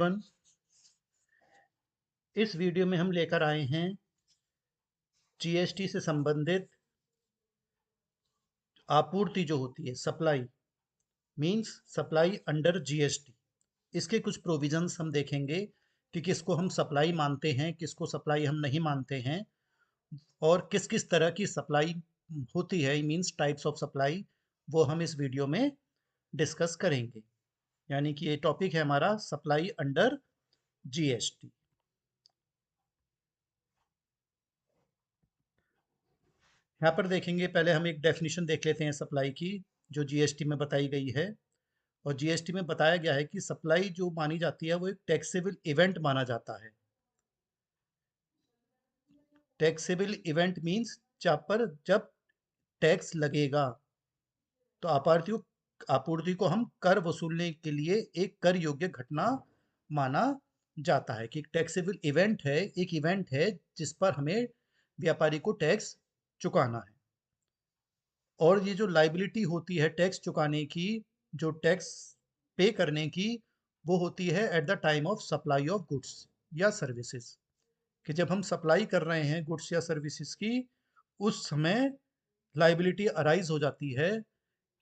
One, इस video में हम लेकर आए हैं जीएसटी से संबंधित आपूर्ति जो होती है, supply means supply under GST. इसके कुछ प्रोविजंस हम देखेंगे कि किसको हम सप्लाई मानते हैं, किसको सप्लाई हम नहीं मानते हैं, और किस किस तरह की सप्लाई होती है, मींस टाइप्स ऑफ सप्लाई, वो हम इस वीडियो में डिस्कस करेंगे। यानी कि ये टॉपिक है हमारा सप्लाई अंडर जीएसटी। यहाँ पर देखेंगे, पहले हम एक डेफिनेशन देख लेते हैं सप्लाई की, जो जीएसटी में बताई गई है। और जीएसटी में बताया गया है कि सप्लाई जो मानी जाती है वो एक टैक्सेबल इवेंट माना जाता है। टैक्सेबल इवेंट मींस जहाँ पर जब टैक्स लगेगा, तो आपूर्ति को हम कर वसूलने के लिए एक कर योग्य घटना माना जाता है। कि एक टैक्सेबल इवेंट है, एक इवेंट है जिस पर हमें व्यापारी को टैक्स चुकाना है। और ये जो लाइबिलिटी होती है टैक्स चुकाने की, जो टैक्स पे करने की, वो होती है at the time of supply of goods या सर्विसेज। कि जब हम सप्लाई कर रहे हैं गुड्स या सर्विसेज की, उस समय लाइबिलिटी अराइज हो जाती है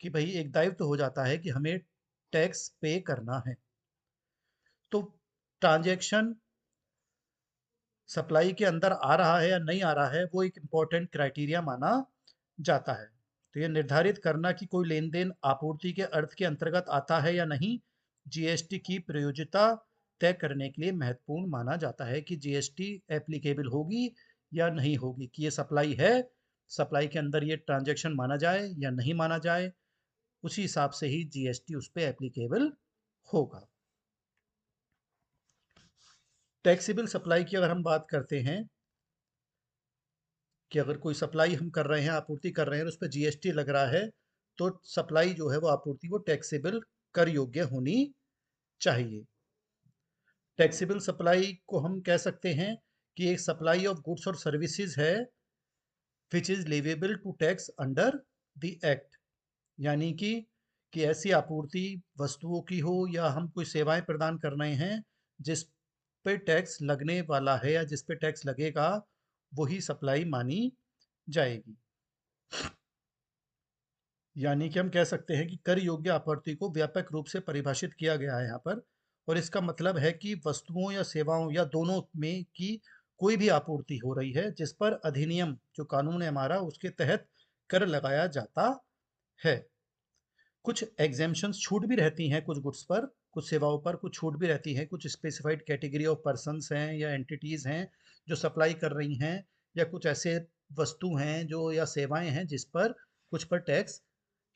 कि भाई एक दायित्व हो जाता है कि हमें टैक्स पे करना है। तो ट्रांजैक्शन सप्लाई के अंदर आ रहा है या नहीं आ रहा है, वो एक इम्पॉर्टेंट क्राइटेरिया माना जाता है। तो ये निर्धारित करना कि कोई लेन देन आपूर्ति के अर्थ के अंतर्गत आता है या नहीं, जीएसटी की प्रयोज्यता तय करने के लिए महत्वपूर्ण माना जाता है कि जीएसटी एप्लीकेबल होगी या नहीं होगी, कि ये सप्लाई है, सप्लाई के अंदर ये ट्रांजैक्शन माना जाए या नहीं माना जाए, उसी हिसाब से ही जीएसटी उस पर एप्लीकेबल होगा। टैक्सेबल सप्लाई की अगर हम बात करते हैं, कि अगर कोई सप्लाई हम कर रहे हैं, आपूर्ति कर रहे हैं और उस पर जीएसटी लग रहा है, तो सप्लाई जो है वो आपूर्ति वो टैक्सेबल कर योग्य होनी चाहिए। टैक्सेबल सप्लाई को हम कह सकते हैं कि एक सप्लाई ऑफ गुड्स और सर्विसेज है which is leviable to tax under the act. यानी कि ऐसी आपूर्ति वस्तुओं की हो या हम कोई सेवाएं प्रदान कर रहे हैं जिस पे टैक्स लगने वाला है या जिस पे टैक्स लगेगा, वही सप्लाई मानी जाएगी। यानी कि हम कह सकते हैं कि कर योग्य आपूर्ति को व्यापक रूप से परिभाषित किया गया है यहाँ पर। और इसका मतलब है कि वस्तुओं या सेवाओं या दोनों में की कोई भी आपूर्ति हो रही है जिस पर अधिनियम, जो कानून है हमारा, उसके तहत कर लगाया जाता है। कुछ एग्जेम्पशंस, छूट भी रहती हैं कुछ गुड्स पर, कुछ सेवाओं पर कुछ छूट भी रहती है। कुछ स्पेसिफाइड कैटेगरी ऑफ पर्सन्स हैं या एंटिटीज हैं जो सप्लाई कर रही हैं, या कुछ ऐसे वस्तु हैं जो या सेवाएं हैं जिस पर कुछ पर टैक्स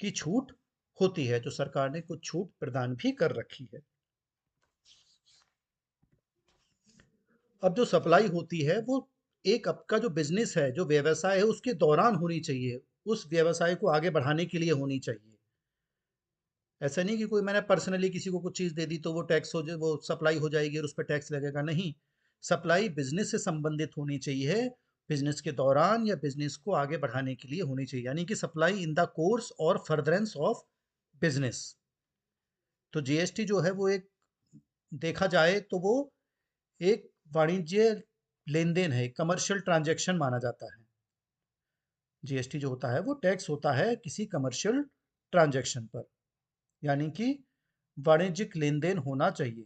की छूट होती है, जो सरकार ने कुछ छूट प्रदान भी कर रखी है। अब जो सप्लाई होती है वो एक आपका जो बिजनेस है, जो व्यवसाय है, उसके दौरान होनी चाहिए, उस व्यवसाय को आगे बढ़ाने के लिए होनी चाहिए। ऐसा नहीं कि कोई मैंने पर्सनली किसी को कुछ चीज़ दे दी तो वो टैक्स हो जाए, वो सप्लाई हो जाएगी और उस पर टैक्स लगेगा, नहीं। सप्लाई बिजनेस से संबंधित होनी चाहिए, बिजनेस के दौरान या बिजनेस को आगे बढ़ाने के लिए होनी चाहिए। यानी कि सप्लाई इन द कोर्स और फर्दरेंस ऑफ बिजनेस। तो जीएसटी जो है वो एक, देखा जाए तो वो एक वाणिज्य लेन देन है, कमर्शियल ट्रांजैक्शन माना जाता है। जीएसटी जो होता है वो टैक्स होता है किसी कमर्शियल ट्रांजैक्शन पर, यानी कि वाणिज्यिक लेन देन होना चाहिए।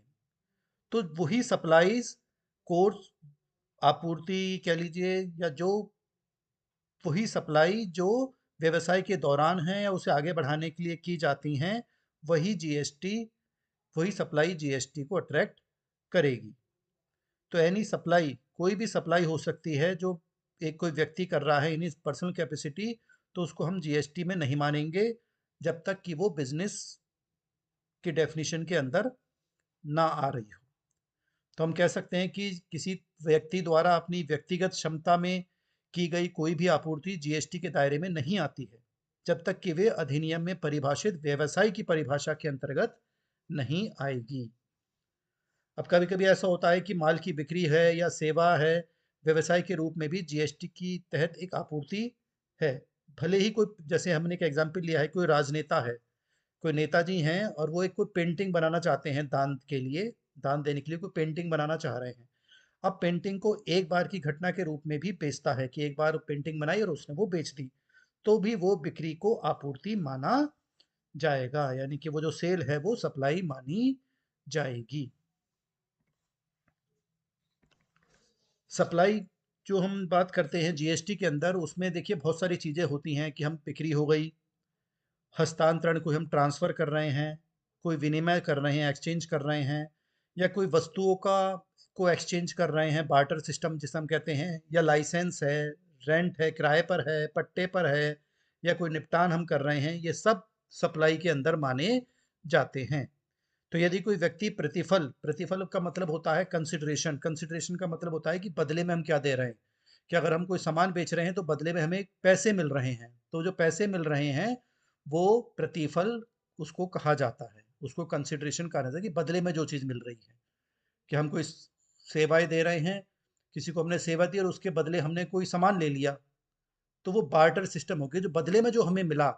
तो वही सप्लाईज, कोर्स, आपूर्ति कह लीजिए, या जो वही सप्लाई जो व्यवसाय के दौरान है या उसे आगे बढ़ाने के लिए की जाती हैं, वही जीएसटी, वही सप्लाई जीएसटी को अट्रैक्ट करेगी। तो एनी सप्लाई, कोई भी सप्लाई हो सकती है जो एक कोई व्यक्ति कर रहा है इन इज पर्सनल कैपेसिटी, तो उसको हम जीएसटी में नहीं मानेंगे जब तक कि वो बिजनेस की डेफिनेशन के अंदर ना आ रही हो। तो हम कह सकते हैं कि किसी व्यक्ति द्वारा अपनी व्यक्तिगत क्षमता में की गई कोई भी आपूर्ति जीएसटी के दायरे में नहीं आती है, जब तक कि वे अधिनियम में परिभाषित व्यवसाय की परिभाषा के अंतर्गत नहीं आएगी। अब कभी कभी ऐसा होता है कि माल की बिक्री है या सेवा है, व्यवसाय के रूप में भी जीएसटी की तहत एक आपूर्ति है। भले ही कोई, जैसे हमने एक एग्जाम्पल लिया है, कोई राजनेता है, कोई नेताजी हैं और वो एक कोई पेंटिंग बनाना चाहते हैं दान के लिए, दान देने के लिए कोई पेंटिंग बनाना चाह रहे हैं। अब पेंटिंग को एक बार की घटना के रूप में भी बेचता है कि एक बार पेंटिंग बनाई और उसने वो बेच दी, तो भी वो बिक्री को आपूर्ति माना जाएगा, यानी कि वो जो सेल है वो सप्लाई मानी जाएगी। सप्लाई जो हम बात करते हैं जीएसटी के अंदर, उसमें देखिए बहुत सारी चीज़ें होती हैं कि हम बिक्री हो गई, हस्तांतरण कोई हम ट्रांसफ़र कर रहे हैं, कोई विनिमय कर रहे हैं, एक्सचेंज कर रहे हैं, या कोई वस्तुओं का को एक्सचेंज कर रहे हैं, बार्टर सिस्टम जिसे हम कहते हैं, या लाइसेंस है, रेंट है, किराए पर है, पट्टे पर है, या कोई निपटान हम कर रहे हैं, ये सब सप्लाई के अंदर माने जाते हैं। तो यदि कोई व्यक्ति प्रतिफल, प्रतिफल का मतलब होता है कंसिडरेशन, कंसिडरेशन का मतलब होता है कि बदले में हम क्या दे रहे हैं, कि अगर हम कोई सामान बेच रहे हैं तो बदले में हमें पैसे मिल रहे हैं, तो जो पैसे मिल रहे हैं वो प्रतिफल उसको कहा जाता है, उसको कंसिडरेशन कहा जाता है कि बदले में जो चीज़ मिल रही है, कि हम कोई सेवाएं दे रहे हैं, किसी को हमने सेवा दी और उसके बदले हमने कोई सामान ले लिया, तो वो बार्टर सिस्टम हो गया, जो बदले में जो हमें मिला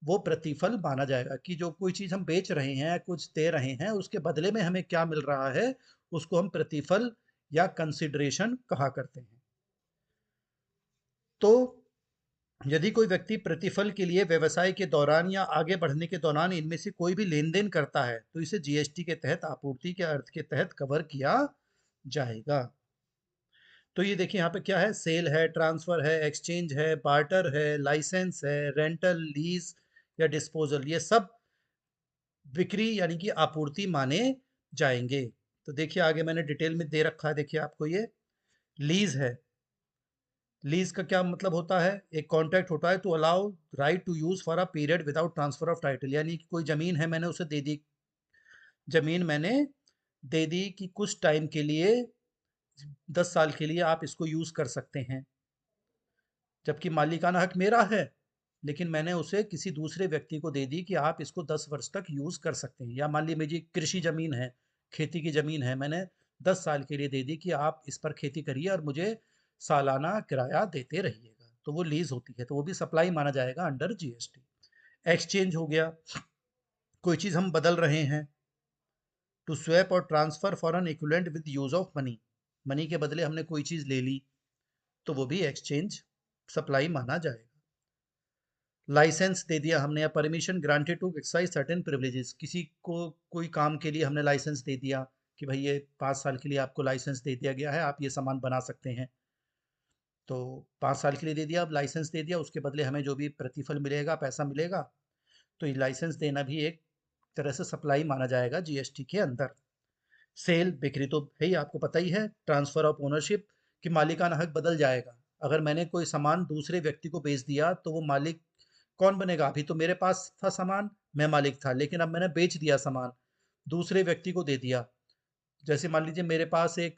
वो प्रतिफल माना जाएगा, कि जो कोई चीज़ हम बेच रहे हैं, कुछ दे रहे हैं, उसके बदले में हमें क्या मिल रहा है, उसको हम प्रतिफल या कंसिडरेशन कहा करते हैं। तो यदि कोई व्यक्ति प्रतिफल के लिए व्यवसाय के दौरान या आगे बढ़ने के दौरान इनमें से कोई भी लेन देन करता है, तो इसे जीएसटी के तहत आपूर्ति के अर्थ के तहत कवर किया जाएगा। तो ये देखिए यहाँ पे क्या है, सेल है, ट्रांसफर है, एक्सचेंज है, बार्टर है, लाइसेंस है, रेंटल, लीज या डिस्पोजल, ये सब बिक्री यानी कि आपूर्ति माने जाएंगे। तो देखिए आगे मैंने डिटेल में दे रखा है, देखिए आपको ये लीज है। लीज का क्या मतलब होता है, एक कॉन्ट्रैक्ट होता है to allow right to use for a period without transfer of title, यानी कि कोई जमीन है, मैंने उसे दे दी, जमीन मैंने दे दी कि कुछ टाइम के लिए, 10 साल के लिए आप इसको यूज कर सकते हैं, जबकि मालिकाना हक मेरा है, लेकिन मैंने उसे किसी दूसरे व्यक्ति को दे दी कि आप इसको 10 वर्ष तक यूज कर सकते हैं। या मान लीजिए मेरी कृषि जमीन है, खेती की जमीन है, मैंने 10 साल के लिए दे दी कि आप इस पर खेती करिए और मुझे सालाना किराया देते रहिएगा, तो वो लीज होती है, तो वो भी सप्लाई माना जाएगा अंडर जीएसटी। एक्सचेंज हो गया, कोई चीज़ हम बदल रहे हैं, टू स्वैप और transfer for an equivalent with use of money, money के बदले हमने कोई चीज़ ले ली, तो वो भी एक्सचेंज सप्लाई माना जाएगा। लाइसेंस दे दिया हमने, या permission granted to exercise certain privileges, किसी को कोई काम के लिए हमने लाइसेंस दे दिया कि भाई ये 5 साल के लिए आपको लाइसेंस दे दिया गया है, आप ये सामान बना सकते हैं, तो 5 साल के लिए दे दिया, अब लाइसेंस दे दिया, उसके बदले हमें जो भी प्रतिफल मिलेगा, पैसा मिलेगा, तो ये लाइसेंस देना भी एक तरह से सप्लाई माना जाएगा जीएसटी के अंदर। सेल, बिक्री तो है ही, आपको पता ही है, ट्रांसफर ऑफ ओनरशिप कि मालिकाना हक बदल जाएगा, अगर मैंने कोई सामान दूसरे व्यक्ति को बेच दिया तो वो मालिक कौन बनेगा, अभी तो मेरे पास था सामान, मैं मालिक था, लेकिन अब मैंने बेच दिया सामान, दूसरे व्यक्ति को दे दिया। जैसे मान लीजिए मेरे पास एक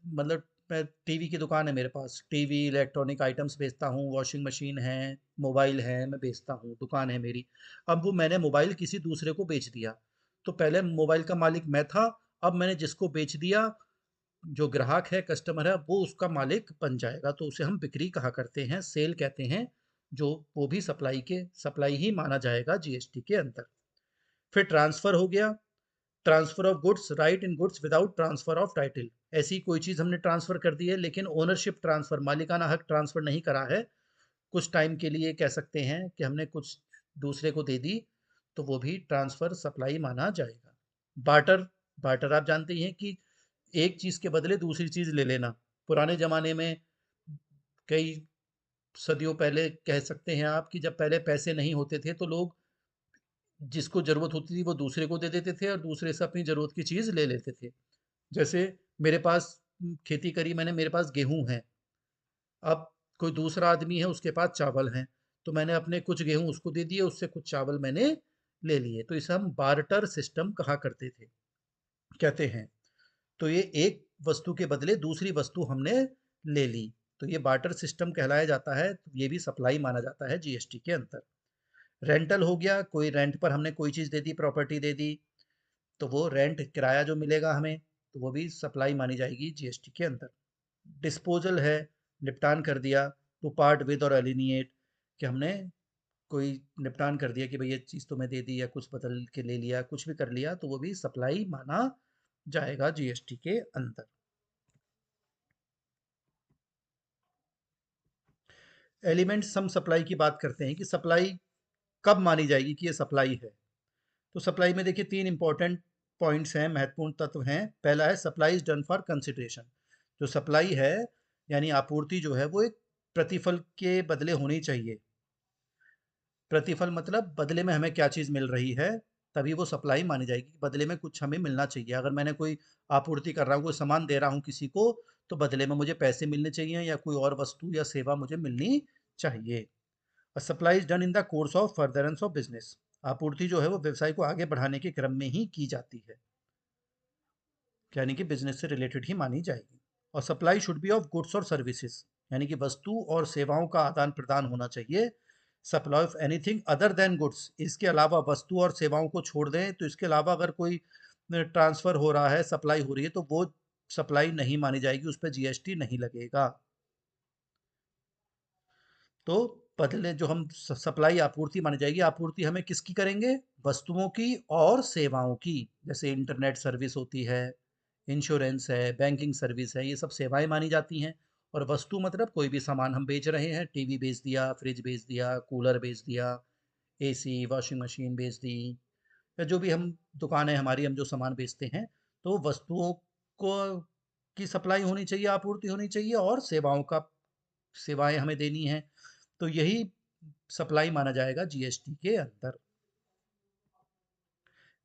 मतलब टीवी की दुकान है, मेरे पास टीवी इलेक्ट्रॉनिक आइटम्स बेचता हूँ, वॉशिंग मशीन है, मोबाइल है, मैं बेचता हूँ, दुकान है मेरी। अब वो मैंने मोबाइल किसी दूसरे को बेच दिया, तो पहले मोबाइल का मालिक मैं था, अब मैंने जिसको बेच दिया, जो ग्राहक है, कस्टमर है, वो उसका मालिक बन जाएगा, तो उसे हम बिक्री कहा करते हैं, सेल कहते हैं, जो वो भी सप्लाई ही माना जाएगा जीएसटी के अंदर। फिर ट्रांसफर हो गया, transfer of goods, right in goods without transfer of title, ऐसी कोई चीज़ हमने ट्रांसफर कर दी है लेकिन ओनरशिप ट्रांसफर, मालिकाना हक ट्रांसफर नहीं करा है, कुछ टाइम के लिए कह सकते हैं कि हमने कुछ दूसरे को दे दी, तो वो भी ट्रांसफर सप्लाई माना जाएगा। बार्टर, बार्टर आप जानते ही हैं कि एक चीज़ के बदले दूसरी चीज़ ले लेना। पुराने ज़माने में, कई सदियों पहले कह सकते हैं आप, कि जब पहले पैसे नहीं होते थे तो लोग जिसको ज़रूरत होती थी वो दूसरे को दे देते थे और दूसरे से अपनी ज़रूरत की चीज़ ले लेते थे। जैसे मेरे पास खेती करी मैंने, मेरे पास गेहूँ है, अब कोई दूसरा आदमी है उसके पास चावल हैं, तो मैंने अपने कुछ गेहूँ उसको दे दिए, उससे कुछ चावल मैंने ले लिए, तो इसे हम बार्टर सिस्टम कहा करते थे, कहते हैं। तो ये एक वस्तु के बदले दूसरी वस्तु हमने ले ली, तो ये बार्टर सिस्टम कहलाया जाता है, तो ये भी सप्लाई माना जाता है जीएसटी के अंदर। रेंटल हो गया, कोई रेंट पर हमने कोई चीज़ दे दी, प्रॉपर्टी दे दी, तो वो रेंट किराया जो मिलेगा हमें, तो वो भी सप्लाई मानी जाएगी जीएसटी के अंदर। डिस्पोजल है, निपटान कर दिया, टू पार्ट विद और एलिनिएट, कि हमने कोई निपटान कर दिया कि भाई ये चीज़ तो मैं दे दी, या कुछ बदल के ले लिया, कुछ भी कर लिया, तो वो भी सप्लाई माना जाएगा जीएसटी के अंदर। एलिमेंट्स हम सप्लाई की बात करते हैं कि सप्लाई कब मानी जाएगी कि ये सप्लाई है। तो सप्लाई में देखिए तीन इंपॉर्टेंट पॉइंट्स हैं, महत्वपूर्ण तत्व हैं। पहला है supply is done for consideration. जो सप्लाई है यानी आपूर्ति जो है वो एक प्रतिफल के बदले होनी चाहिए। प्रतिफल मतलब बदले में हमें क्या चीज़ मिल रही है, तभी वो सप्लाई मानी जाएगी। बदले में कुछ हमें मिलना चाहिए। अगर मैंने कोई आपूर्ति कर रहा हूँ, कोई सामान दे रहा हूँ किसी को, तो बदले में मुझे पैसे मिलने चाहिए या कोई और वस्तु या सेवा मुझे मिलनी चाहिए। Supply is done in the course of furtherance of business. आपूर्ति जो है वो व्यवसाय को आगे बढ़ाने के क्रम में ही की जाती है, यानी कि बिजनेस से रिलेटेड ही मानी जाएगी। और supply should be of goods और सर्विसेज, यानी कि वस्तु और सेवाओं का आदान प्रदान होना चाहिए। Supply of anything other than goods, इसके अलावा वस्तु और सेवाओं को छोड़ दें तो इसके अलावा अगर कोई ट्रांसफर हो रहा है, सप्लाई हो रही है, तो वो सप्लाई नहीं मानी जाएगी, उस पर जीएसटी नहीं लगेगा। तो बदले जो हम सप्लाई आपूर्ति मानी जाएगी, आपूर्ति हमें किसकी करेंगे, वस्तुओं की और सेवाओं की। जैसे इंटरनेट सर्विस होती है, इंश्योरेंस है, बैंकिंग सर्विस है, ये सब सेवाएं मानी जाती हैं। और वस्तु मतलब कोई भी सामान हम बेच रहे हैं, टीवी बेच दिया, फ्रिज बेच दिया, कूलर बेच दिया, एसी वॉशिंग मशीन बेच दी, या जो भी हम दुकानें हमारी, हम जो सामान बेचते हैं, तो वस्तुओं को की सप्लाई होनी चाहिए, आपूर्ति होनी चाहिए, और सेवाओं का सेवाएं हमें देनी है। तो यही सप्लाई माना जाएगा जीएसटी के अंदर।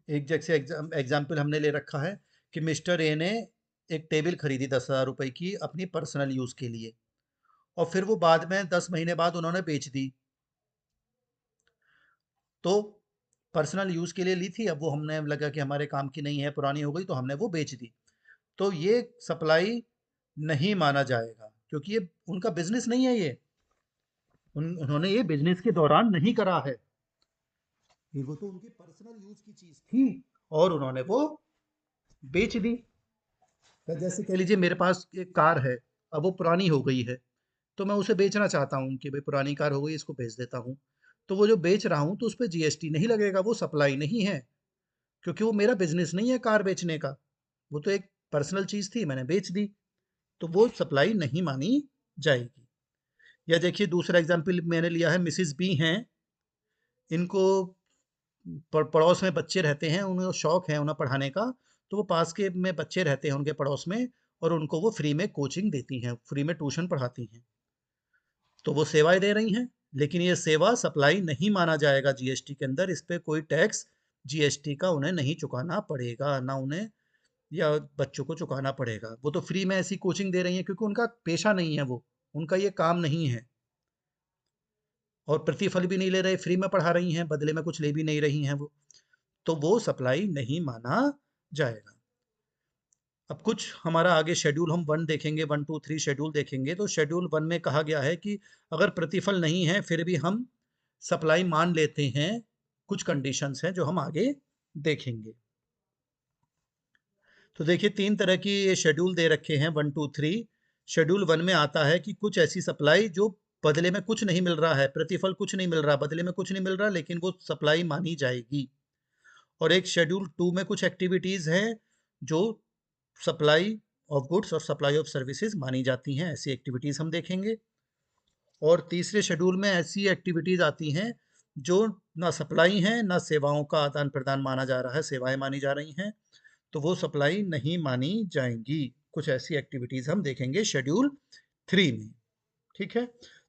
एक जैसे एग्जाम्पल हमने ले रखा है कि मिस्टर ए ने एक टेबल खरीदी 10,000 रुपए की अपनी पर्सनल यूज़ के लिए, और फिर वो बाद में 10 महीने बाद उन्होंने बेच दी। तो पर्सनल यूज़ के लिए ली थी, अब वो हमने लगा कि हमारे काम की नहीं है, पुरानी हो गई, तो हमने वो बेच दी। तो ये सप्लाई नहीं माना जाएगा, क्योंकि ये उनका बिजनेस नहीं है। ये उन्होंने ये बिजनेस के दौरान नहीं करा है, ये वो तो उनकी पर्सनल यूज़ की चीज़ थी और उन्होंने वो बेच दी। तो जैसे कह लीजिए मेरे पास एक कार है, अब वो पुरानी हो गई है, तो मैं उसे बेचना चाहता हूँ कि भाई पुरानी कार हो गई, इसको बेच देता हूँ। तो वो जो बेच रहा हूँ तो उस पे जीएसटी नहीं लगेगा, वो सप्लाई नहीं है, क्योंकि वो मेरा बिजनेस नहीं है कार बेचने का। वो तो एक पर्सनल चीज़ थी, मैंने बेच दी, तो वो सप्लाई नहीं मानी जाएगी। या देखिए दूसरा एग्जाम्पल मैंने लिया है, मिसिस बी हैं, इनको पड़ोस में बच्चे रहते हैं, उन्हें शौक है उन्हें पढ़ाने का, तो वो पास के में बच्चे रहते हैं उनके पड़ोस में, और उनको वो फ्री में कोचिंग देती हैं, फ्री में ट्यूशन पढ़ाती हैं। तो वो सेवाएं दे रही हैं, लेकिन ये सेवा सप्लाई नहीं माना जाएगा जीएसटी के अंदर। इस पे कोई टैक्स जीएसटी का उन्हें नहीं चुकाना पड़ेगा, ना उन्हें या बच्चों को चुकाना पड़ेगा। वो तो फ्री में ऐसी कोचिंग दे रही हैं क्योंकि उनका पेशा नहीं है, वो उनका ये काम नहीं है, और प्रतिफल भी नहीं ले रहे, फ्री में पढ़ा रही हैं, बदले में कुछ ले भी नहीं रही हैं वो, तो वो सप्लाई नहीं माना जाएगा। अब कुछ हमारा आगे शेड्यूल हम 1 देखेंगे, 1, 2, 3 शेड्यूल देखेंगे, तो शेड्यूल 1 में कहा गया है कि अगर प्रतिफल नहीं है फिर भी हम सप्लाई मान लेते हैं। कुछ कंडीशंस हैं जो हम आगे देखेंगे। तो देखिए 3 तरह की ये शेड्यूल दे रखे हैं, 1, 2, 3। शेड्यूल 1 में आता है कि कुछ ऐसी सप्लाई जो बदले में कुछ नहीं मिल रहा है, प्रतिफल कुछ नहीं मिल रहा, बदले में कुछ नहीं मिल रहा, लेकिन वो सप्लाई मानी जाएगी। और एक शेड्यूल 2 में कुछ एक्टिविटीज़ हैं जो सप्लाई ऑफ गुड्स और सप्लाई ऑफ सर्विसेज मानी जाती हैं, ऐसी एक्टिविटीज़ हम देखेंगे। और तीसरे शेड्यूल में ऐसी एक्टिविटीज़ आती हैं जो ना सप्लाई हैं ना सेवाओं का आदान प्रदान माना जा रहा है, सेवाएं मानी जा रही हैं, तो वो सप्लाई नहीं मानी जाएंगी। कुछ ऐसी एक्टिविटीज़ हम देखेंगे शेड्यूल 3 में। ठीक है,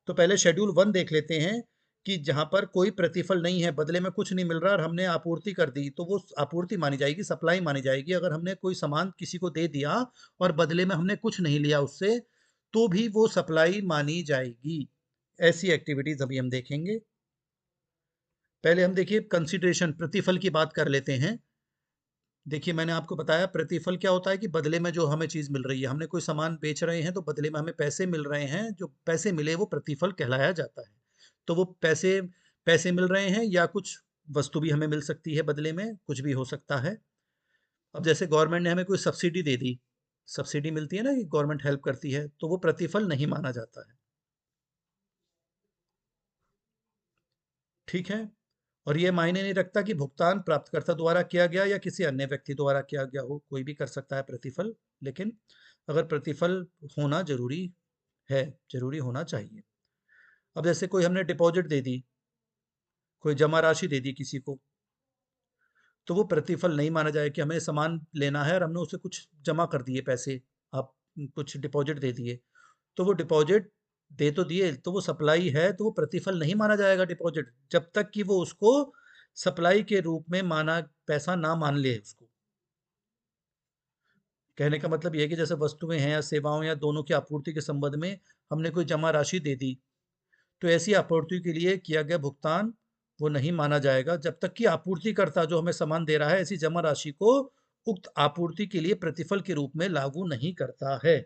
तो पहले शेड्यूल 1 देख लेते हैं कि जहाँ पर कोई प्रतिफल नहीं है, बदले में कुछ नहीं मिल रहा और हमने आपूर्ति कर दी, तो वो आपूर्ति मानी जाएगी, सप्लाई मानी जाएगी। अगर हमने कोई सामान किसी को दे दिया और बदले में हमने कुछ नहीं लिया उससे, तो भी वो सप्लाई मानी जाएगी। ऐसी एक्टिविटीज अभी हम देखेंगे। पहले हम देखिए कंसिडरेशन, प्रतिफल की बात कर लेते हैं। देखिए मैंने आपको बताया प्रतिफल क्या होता है कि बदले में जो हमें चीज़ मिल रही है, हमने कोई सामान बेच रहे हैं तो बदले में हमें पैसे मिल रहे हैं, जो पैसे मिले वो प्रतिफल कहलाया जाता है। तो वो पैसे पैसे मिल रहे हैं या कुछ वस्तु भी हमें मिल सकती है बदले में, कुछ भी हो सकता है। अब जैसे गवर्नमेंट ने हमें कोई सब्सिडी दे दी, सब्सिडी मिलती है ना कि गवर्नमेंट हेल्प करती है, तो वो प्रतिफल नहीं माना जाता है। ठीक है, और ये मायने नहीं रखता कि भुगतान प्राप्तकर्ता द्वारा किया गया या किसी अन्य व्यक्ति द्वारा किया गया हो, कोई भी कर सकता है प्रतिफल, लेकिन अगर प्रतिफल होना जरूरी है, जरूरी होना चाहिए। अब जैसे कोई हमने डिपॉजिट दे दी, कोई जमा राशि दे दी किसी को, तो वो प्रतिफल नहीं माना जाए कि हमें सामान लेना है और हमने उसे कुछ जमा कर दिए पैसे, आप कुछ डिपॉजिट दे दिए, तो वो डिपॉजिट दे तो दिए, तो वो सप्लाई है, तो वो प्रतिफल नहीं माना जाएगा डिपॉजिट, जब तक कि वो उसको सप्लाई के रूप में माना पैसा ना मान ले उसको। कहने का मतलब ये है कि जैसे वस्तुएं हैं या सेवाओं या दोनों की आपूर्ति के संबंध में हमने कोई जमा राशि दे दी, तो ऐसी आपूर्ति के लिए किया गया भुगतान वो नहीं माना जाएगा जब तक कि आपूर्तिकर्ता जो हमें सामान दे रहा है ऐसी जमा राशि को उक्त आपूर्ति के लिए प्रतिफल के रूप में लागू नहीं करता है।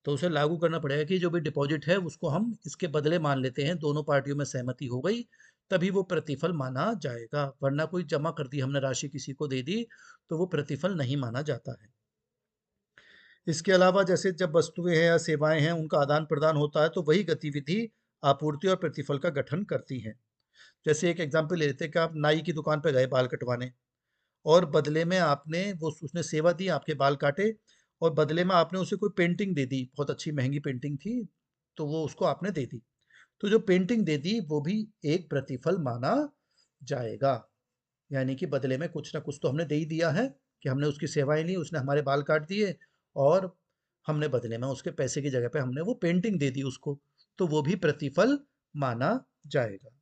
तो उसे लागू करना पड़ेगा कि जो भी डिपॉजिट है उसको हम इसके बदले मान लेते हैं, दोनों पार्टियों में सहमति हो गई, तभी वो प्रतिफल माना जाएगा, वरना कोई जमा कर दी हमने राशि किसी को दे दी तो वो प्रतिफल नहीं माना जाता है। इसके अलावा जैसे जब वस्तुएं हैं या सेवाएं हैं उनका आदान प्रदान होता है तो वही गतिविधि आपूर्ति और प्रतिफल का गठन करती है। जैसे एक एग्जाम्पल ले लेते हैं कि आप नाई की दुकान पर गए बाल कटवाने, और बदले में आपने वो उसने सेवा दी, आपके बाल काटे, और बदले में आपने उसे कोई पेंटिंग दे दी, बहुत अच्छी महंगी पेंटिंग थी, तो वो उसको आपने दे दी, तो जो पेंटिंग दे दी वो भी एक प्रतिफल माना जाएगा। यानी कि बदले में कुछ ना कुछ तो हमने दे ही दिया है, कि हमने उसकी सेवाएं ली, उसने हमारे बाल काट दिए, और हमने बदले में उसके पैसे की जगह पे हमने वो पेंटिंग दे दी उसको, तो वो भी प्रतिफल माना जाएगा।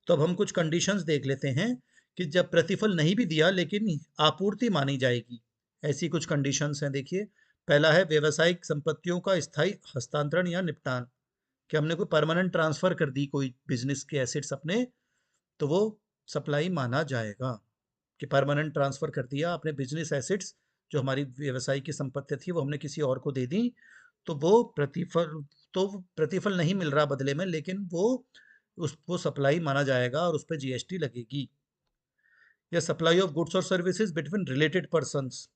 तो अब हम कुछ कंडीशंस देख लेते हैं कि जब प्रतिफल नहीं भी दिया लेकिन आपूर्ति मानी जाएगी, ऐसी कुछ कंडीशंस हैं। देखिए, पहला है व्यवसायिक संपत्तियों का स्थायी हस्तांतरण या निपटान, कि हमने कोई परमानेंट ट्रांसफर कर दी कोई बिजनेस के एसेट्स अपने, तो वो सप्लाई माना जाएगा, कि परमानेंट ट्रांसफर कर दिया अपने बिजनेस एसेट्स, जो हमारी व्यवसाय की संपत्ति थी वो हमने किसी और को दे दी, तो प्रतिफल नहीं मिल रहा बदले में, लेकिन वो सप्लाई माना जाएगा और उस पर जीएसटी लगेगी। या सप्लाई ऑफ गुड्स और सर्विसेज बिटवीन रिलेटेड पर्सन्स,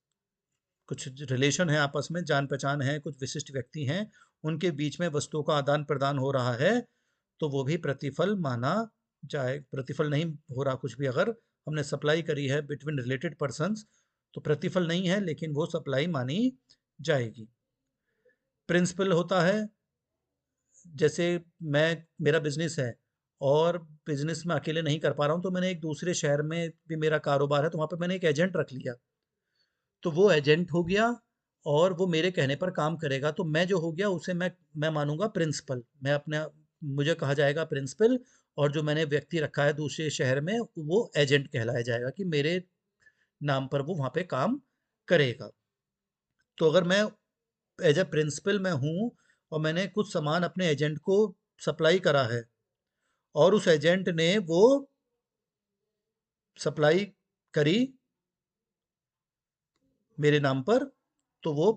कुछ रिलेशन है आपस में, जान पहचान है, कुछ विशिष्ट व्यक्ति हैं, उनके बीच में वस्तुओं का आदान प्रदान हो रहा है, तो वो भी प्रतिफल माना जाए। प्रतिफल नहीं हो रहा कुछ भी, अगर हमने सप्लाई करी है बिटवीन रिलेटेड पर्सन्स, तो प्रतिफल नहीं है लेकिन वो सप्लाई मानी जाएगी। प्रिंसिपल होता है, जैसे मेरा बिजनेस है और बिजनेस में अकेले नहीं कर पा रहा हूँ, तो मैंने एक दूसरे शहर में भी मेरा कारोबार है, तो वहाँ पे मैंने एक एजेंट रख लिया, तो वो एजेंट हो गया और वो मेरे कहने पर काम करेगा, तो मैं जो हो गया उसे मैं मानूंगा प्रिंसिपल, मैं अपने मुझे कहा जाएगा प्रिंसिपल, और जो मैंने व्यक्ति रखा है दूसरे शहर में वो एजेंट कहलाया जाएगा, कि मेरे नाम पर वो वहाँ पे काम करेगा। तो अगर मैं एज ए प्रिंसिपल मैं हूँ और मैंने कुछ सामान अपने एजेंट को सप्लाई करा है, और उस एजेंट ने वो सप्लाई करी मेरे नाम पर, तो वो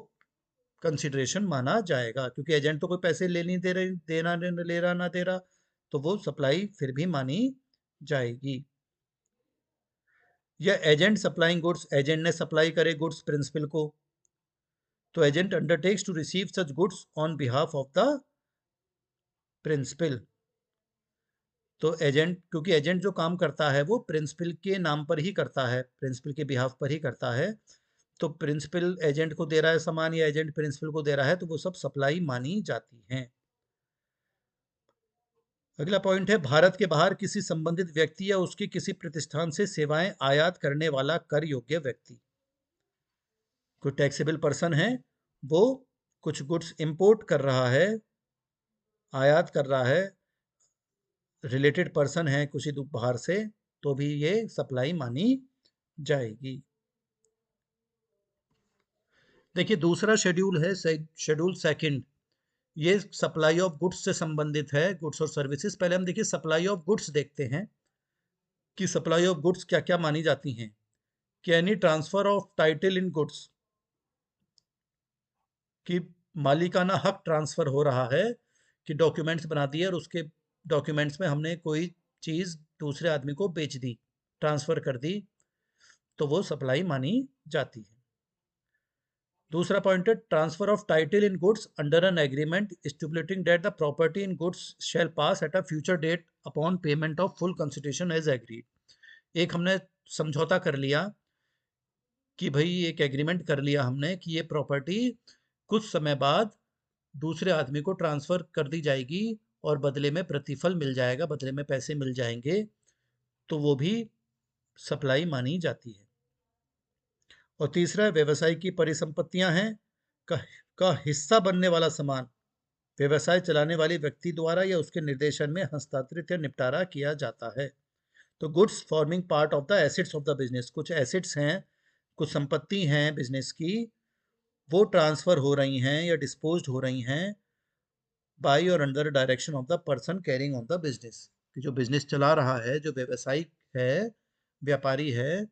कंसिडरेशन माना जाएगा, क्योंकि एजेंट तो कोई पैसे ले नहीं दे रहे, देना ले रहा ना दे रहा, तो वो सप्लाई फिर भी मानी जाएगी। या एजेंट सप्लाइंग गुड्स, एजेंट ने सप्लाई करे गुड्स प्रिंसिपल को, तो agent undertakes to receive such goods on behalf of the principal. तो एजेंट, क्योंकि एजेंट जो काम करता है वो प्रिंसिपल के नाम पर ही करता है, प्रिंसिपल के बिहाफ पर ही करता है, तो प्रिंसिपल एजेंट को दे रहा है सामान या एजेंट प्रिंसिपल को दे रहा है, तो वो सब सप्लाई मानी जाती हैं। अगला पॉइंट है, भारत के बाहर किसी संबंधित व्यक्ति या उसके किसी प्रतिष्ठान से सेवाएं आयात करने वाला कर योग्य व्यक्ति, कोई टैक्सेबल पर्सन है, वो कुछ गुड्स इंपोर्ट कर रहा है, आयात कर रहा है, रिलेटेड पर्सन है किसी बाहर से, तो भी ये सप्लाई मानी जाएगी। देखिए, दूसरा शेड्यूल है शेड्यूल सेकंड, ये सप्लाई ऑफ गुड्स से संबंधित है, गुड्स और सर्विसेज। पहले हम देखिए सप्लाई ऑफ गुड्स देखते हैं कि सप्लाई ऑफ गुड्स क्या क्या मानी जाती हैं। कि any transfer of title in goods, कि मालिकाना हक ट्रांसफर हो रहा है, कि डॉक्यूमेंट्स बना दिए और उसके डॉक्यूमेंट्स में हमने कोई चीज़ दूसरे आदमी को बेच दी, ट्रांसफ़र कर दी, तो वो सप्लाई मानी जाती है। दूसरा पॉइंट है transfer of title in goods under an agreement stipulating that the property in goods shall pass at a future date upon payment of full consideration as agreed. एक हमने समझौता कर लिया कि भाई एक एग्रीमेंट कर लिया हमने कि ये प्रॉपर्टी कुछ समय बाद दूसरे आदमी को ट्रांसफर कर दी जाएगी और बदले में प्रतिफल मिल जाएगा, बदले में पैसे मिल जाएंगे, तो वो भी सप्लाई मानी जाती है। और तीसरा व्यवसाय की परिसंपत्तियां हैं का, का हिस्सा बनने वाला सामान व्यवसाय चलाने वाले व्यक्ति द्वारा या उसके निर्देशन में हस्तांतरित या निपटारा किया जाता है। तो goods forming part of the assets of the business, कुछ एसेट्स हैं, कुछ संपत्ति हैं बिजनेस की, वो ट्रांसफर हो रही हैं या डिस्पोज्ड हो रही हैं बाय और under direction of the person carrying on the business, कि जो बिजनेस चला रहा है, जो व्यवसायिक है, व्यापारी है,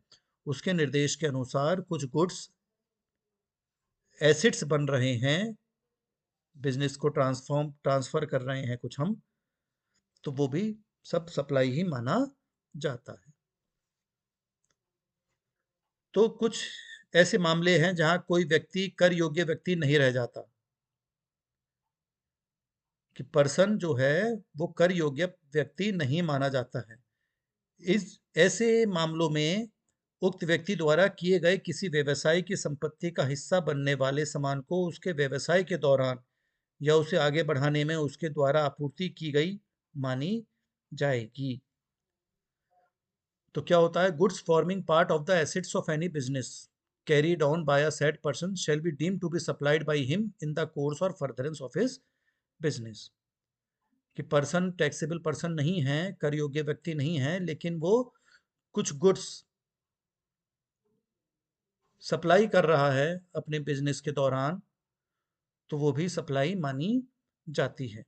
उसके निर्देश के अनुसार कुछ गुड्स एसेट्स बन रहे हैं, बिजनेस को ट्रांसफर कर रहे हैं कुछ हम, तो वो भी सब सप्लाई ही माना जाता है। तो कुछ ऐसे मामले हैं जहां कोई व्यक्ति कर योग्य व्यक्ति नहीं रह जाता, कि पर्सन जो है वो कर योग्य व्यक्ति नहीं माना जाता है। इस ऐसे मामलों में उक्त व्यक्ति द्वारा किए गए किसी व्यवसाय की संपत्ति का हिस्सा बनने वाले सामान को उसके व्यवसाय के दौरान या उसे आगे बढ़ाने में उसके द्वारा आपूर्ति की गई मानी जाएगी। तो क्या होता है, goods forming part of the assets of any business carried on by a said person shall be deemed to be supplied by him in the course और फर्दरेंस ऑफ हिज बिजनेस। कि पर्सन टैक्सेबल पर्सन नहीं है, कर योग्य व्यक्ति नहीं है, लेकिन वो कुछ गुड्स सप्लाई कर रहा है अपने बिजनेस के दौरान, तो वो भी सप्लाई मानी जाती है।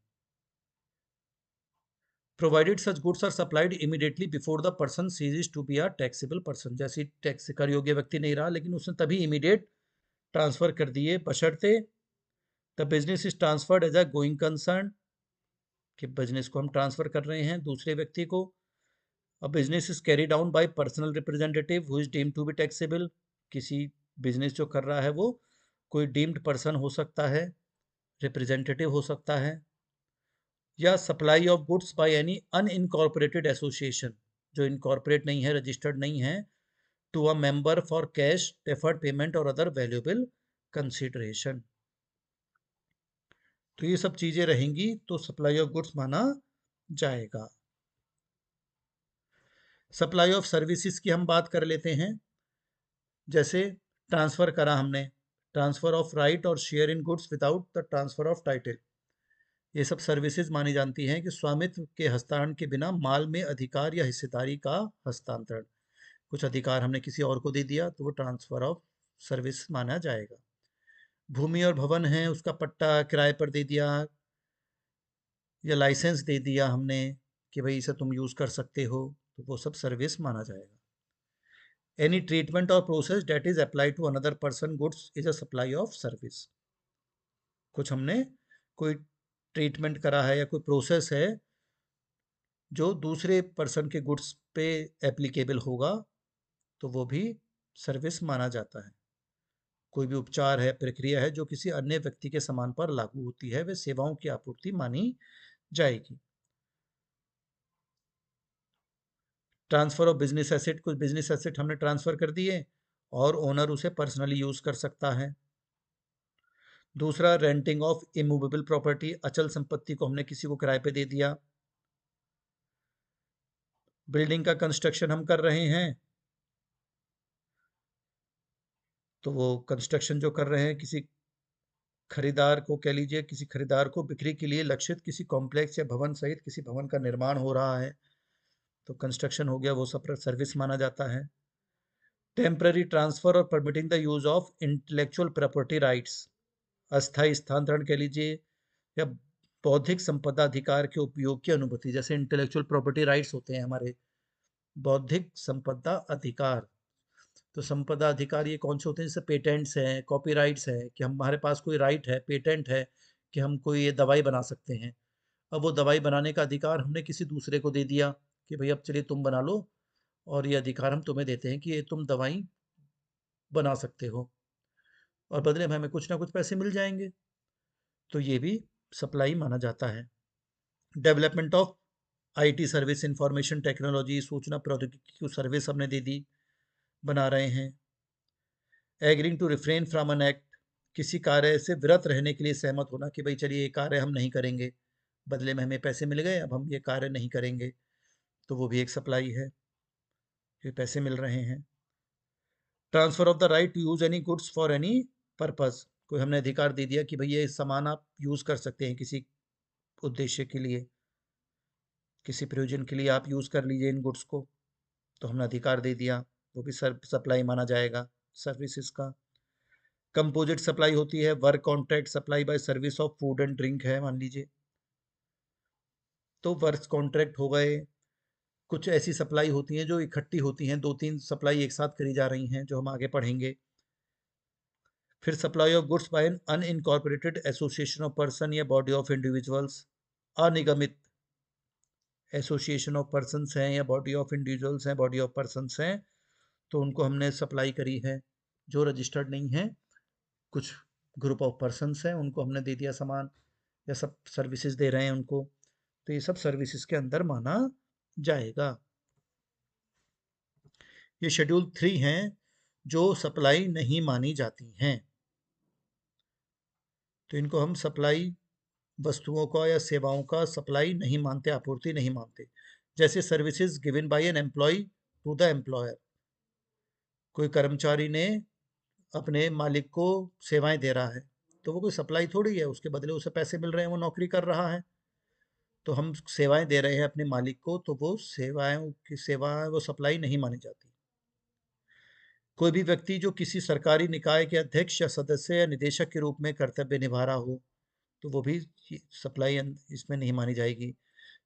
Provided such goods are supplied immediately before the person ceases to be a taxable person, जैसे टैक्स कर योग्य व्यक्ति नहीं रहा लेकिन उसने तभी इमीडिएट ट्रांसफर कर दिए, बशर्ते the business is transferred as a going concern, कि बिजनेस को हम ट्रांसफर कर रहे हैं दूसरे व्यक्ति को। A business is carry down by personal representative who is deemed to be taxable, किसी बिजनेस जो कर रहा है वो कोई डीम्ड पर्सन हो सकता है, रिप्रेजेंटेटिव हो सकता है, या supply of goods by any unincorporated association, जो इनकॉर्पोरेट नहीं है, रजिस्टर्ड नहीं है, to a member for cash deferred payment और अदर वैल्यूएबल कंसिडरेशन। तो ये सब चीजें रहेंगी तो सप्लाई ऑफ गुड्स माना जाएगा। सप्लाई ऑफ सर्विसेज की हम बात कर लेते हैं। जैसे ट्रांसफर करा हमने, ट्रांसफर ऑफ राइट और share in goods without the transfer of title, ये सब सर्विसेज मानी जाती हैं कि स्वामित्व के हस्तांतरण के बिना माल में अधिकार या हिस्सेदारी का हस्तांतरण, कुछ अधिकार हमने किसी और को दे दिया तो वो ट्रांसफर ऑफ सर्विस माना जाएगा। भूमि और भवन है, उसका पट्टा किराए पर दे दिया या लाइसेंस दे दिया हमने कि भाई इसे तुम यूज़ कर सकते हो, तो वो सब सर्विस माना जाएगा। एनी ट्रीटमेंट और process that is apply to another person goods is a supply of service, कुछ हमने कोई ट्रीटमेंट करा है या कोई प्रोसेस है जो दूसरे पर्सन के गुड्स पे एप्लीकेबल होगा, तो वो भी सर्विस माना जाता है। कोई भी उपचार है, प्रक्रिया है जो किसी अन्य व्यक्ति के सामान पर लागू होती है, वे सेवाओं की आपूर्ति मानी जाएगी। ट्रांसफर ऑफ बिजनेस एसेट, कुछ बिजनेस एसेट हमने ट्रांसफर कर दिए और ओनर उसे पर्सनली यूज कर सकता है। दूसरा, रेंटिंग ऑफ इमूवेबल प्रॉपर्टी, अचल संपत्ति को हमने किसी को किराए पे दे दिया। बिल्डिंग का कंस्ट्रक्शन हम कर रहे हैं, तो वो कंस्ट्रक्शन जो कर रहे हैं किसी खरीदार को, कह लीजिए किसी खरीदार को बिक्री के लिए लक्षित किसी कॉम्प्लेक्स या भवन सहित किसी भवन का निर्माण हो रहा है, तो कंस्ट्रक्शन हो गया, वो सब सर्विस माना जाता है। टेम्पररी ट्रांसफर और permitting the use of intellectual property rights, अस्थायी स्थानांतरण कह लीजिए, या बौद्धिक संपदा अधिकार के उपयोग की अनुमति, जैसे इंटेलेक्चुअल प्रॉपर्टी राइट्स होते हैं हमारे, बौद्धिक संपदा अधिकार। तो संपदा अधिकार ये कौन से होते हैं, जैसे पेटेंट्स हैं, कॉपीराइट्स हैं, कि हमारे पास कोई राइट है, पेटेंट है कि हम कोई ये दवाई बना सकते हैं। अब वो दवाई बनाने का अधिकार हमने किसी दूसरे को दे दिया कि भाई अब चलिए तुम बना लो, और ये अधिकार हम तुम्हें देते हैं कि ये तुम दवाई बना सकते हो। और बदले में हमें कुछ ना कुछ पैसे मिल जाएंगे, तो ये भी सप्लाई माना जाता है। Development of IT service, information technology, सूचना प्रौद्योगिकी की सर्विस हमने दे दी, बना रहे हैं। Agreeing to refrain from an act, किसी कार्य से विरत रहने के लिए सहमत होना कि भाई चलिए ये कार्य हम नहीं करेंगे, बदले में हमें पैसे मिल गए, अब हम ये कार्य नहीं करेंगे, तो वो भी एक सप्लाई है, ये पैसे मिल रहे हैं। Transfer of the right to use any goods for any purpose, कोई हमने अधिकार दे दिया कि भाई ये सामान आप यूज कर सकते हैं किसी उद्देश्य के लिए, किसी प्रयोजन के लिए आप यूज कर लीजिए इन गुड्स को, तो हमने अधिकार दे दिया, वो भी सप्लाई माना जाएगा सर्विसेज का। कंपोजिट सप्लाई होती है, work contract supply bye service of food and drink है मान लीजिए, तो वर्क कॉन्ट्रैक्ट हो गए। कुछ ऐसी सप्लाई होती हैं जो इकट्ठी होती हैं, 2-3 सप्लाई एक साथ करी जा रही हैं, जो हम आगे पढ़ेंगे। फिर supply of goods by an unincorporated association of person या बॉडी ऑफ इंडिविजुअल्स, अनिगमित एसोसिएशन ऑफ पर्सन्स हैं या बॉडी ऑफ इंडिविजुअल्स हैं, बॉडी ऑफ पर्सन्स हैं, तो उनको हमने सप्लाई करी है। जो रजिस्टर्ड नहीं है, कुछ ग्रुप ऑफ पर्सन्स हैं, उनको हमने दे दिया सामान या सब सर्विसेज दे रहे हैं उनको, तो ये सब सर्विसेज के अंदर माना जाएगा। ये शेड्यूल 3 हैं जो सप्लाई नहीं मानी जाती हैं, तो इनको हम सप्लाई, वस्तुओं का या सेवाओं का सप्लाई नहीं मानते, आपूर्ति नहीं मानते। जैसे services given by an employee to the employer, कोई कर्मचारी ने अपने मालिक को सेवाएं दे रहा है, तो वो कोई सप्लाई थोड़ी है, उसके बदले उसे पैसे मिल रहे हैं, वो नौकरी कर रहा है, तो हम सेवाएं दे रहे हैं अपने मालिक को, तो वो सेवाएं की सेवा, वो सप्लाई नहीं मानी जाती। कोई भी व्यक्ति जो किसी सरकारी निकाय के अध्यक्ष या सदस्य या निदेशक के रूप में कर्तव्य निभा रहा हो, तो वो भी सप्लाई इसमें नहीं मानी जाएगी।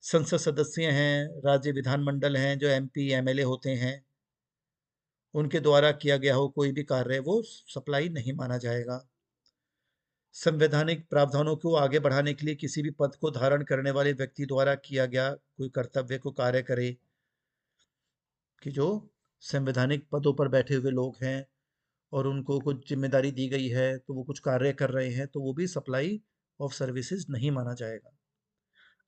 संसद सदस्य हैं, राज्य विधानमंडल हैं, जो एमपी एमएलए होते हैं, उनके द्वारा किया गया हो कोई भी कार्य, वो सप्लाई नहीं माना जाएगा। संवैधानिक प्रावधानों को आगे बढ़ाने के लिए किसी भी पद को धारण करने वाले व्यक्ति द्वारा किया गया कोई कर्तव्य को कार्य करे, कि जो संवैधानिक पदों पर बैठे हुए लोग हैं और उनको कुछ जिम्मेदारी दी गई है, तो वो कुछ कार्य कर रहे हैं, तो वो भी सप्लाई ऑफ सर्विसेज नहीं माना जाएगा।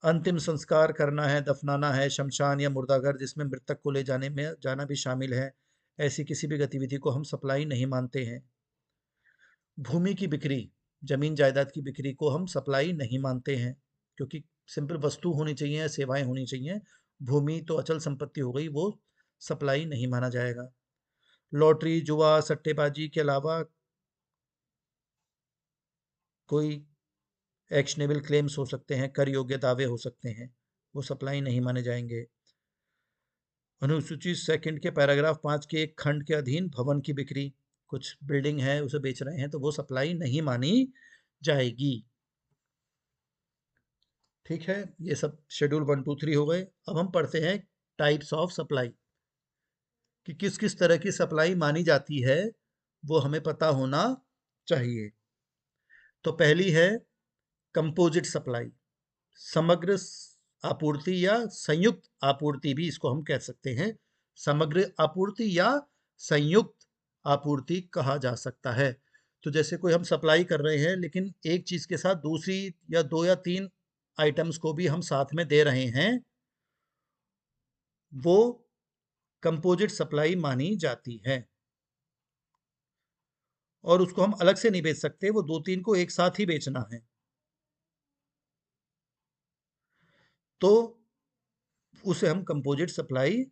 अंतिम संस्कार करना है, दफनाना है, शमशान या मुर्दाघर जिसमें मृतक को ले जाने में जाना भी शामिल है, ऐसी किसी भी गतिविधि को हम सप्लाई नहीं मानते हैं। भूमि की बिक्री, जमीन जायदाद की बिक्री को हम सप्लाई नहीं मानते हैं, क्योंकि सिंपल वस्तु होनी चाहिए, सेवाएं होनी चाहिए। भूमि तो अचल संपत्ति हो गई, वो सप्लाई नहीं माना जाएगा। लॉटरी, जुआ, सट्टेबाजी के अलावा कोई एक्शनेबल क्लेम्स हो सकते हैं, कर योग्य दावे हो सकते हैं, वो सप्लाई नहीं माने जाएंगे। अनुसूची सेकंड के पैराग्राफ 5 के एक खंड के अधीन भवन की बिक्री, कुछ बिल्डिंग है उसे बेच रहे हैं, तो वो सप्लाई नहीं मानी जाएगी। ठीक है, ये सब शेड्यूल 1, 2, 3 हो गए। अब हम पढ़ते हैं टाइप्स ऑफ सप्लाई, कि किस किस तरह की सप्लाई मानी जाती है, वो हमें पता होना चाहिए। तो पहली है कंपोजिट सप्लाई, समग्र आपूर्ति या संयुक्त आपूर्ति भी इसको हम कह सकते हैं। समग्र आपूर्ति या संयुक्त आपूर्ति कहा जा सकता है। तो जैसे कोई हम सप्लाई कर रहे हैं, लेकिन एक चीज के साथ दूसरी या 2 या 3 आइटम्स को भी हम साथ में दे रहे हैं, वो कंपोजिट सप्लाई मानी जाती है। और उसको हम अलग से नहीं बेच सकते, वो 2-3 को एक साथ ही बेचना है, तो उसे हम कंपोजिट सप्लाई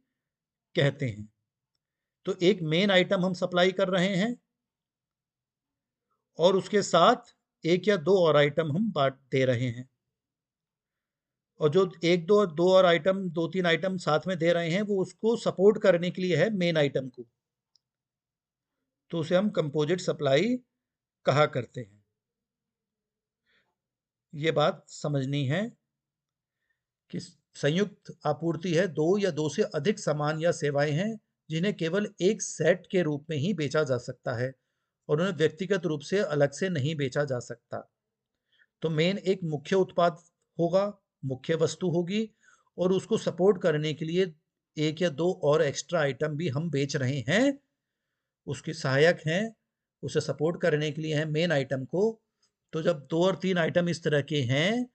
कहते हैं। तो एक मेन आइटम हम सप्लाई कर रहे हैं और उसके साथ एक या दो और आइटम हम बांट दे रहे हैं, और जो एक दो दो और आइटम, 2-3 आइटम साथ में दे रहे हैं, वो उसको सपोर्ट करने के लिए है मेन आइटम को, तो उसे हम कंपोजिट सप्लाई कहा करते हैं। ये बात समझनी है कि संयुक्त आपूर्ति है, दो या दो से अधिक सामान या सेवाएं हैं जिन्हें केवल एक सेट के रूप में ही बेचा जा सकता है और उन्हें व्यक्तिगत रूप से अलग से नहीं बेचा जा सकता। तो मेन एक मुख्य उत्पाद होगा, मुख्य वस्तु होगी, और उसको सपोर्ट करने के लिए एक या दो और एक्स्ट्रा आइटम भी हम बेच रहे हैं, उसके सहायक हैं, उसे सपोर्ट करने के लिए है मेन आइटम को। तो जब 2 और 3 आइटम इस तरह के हैं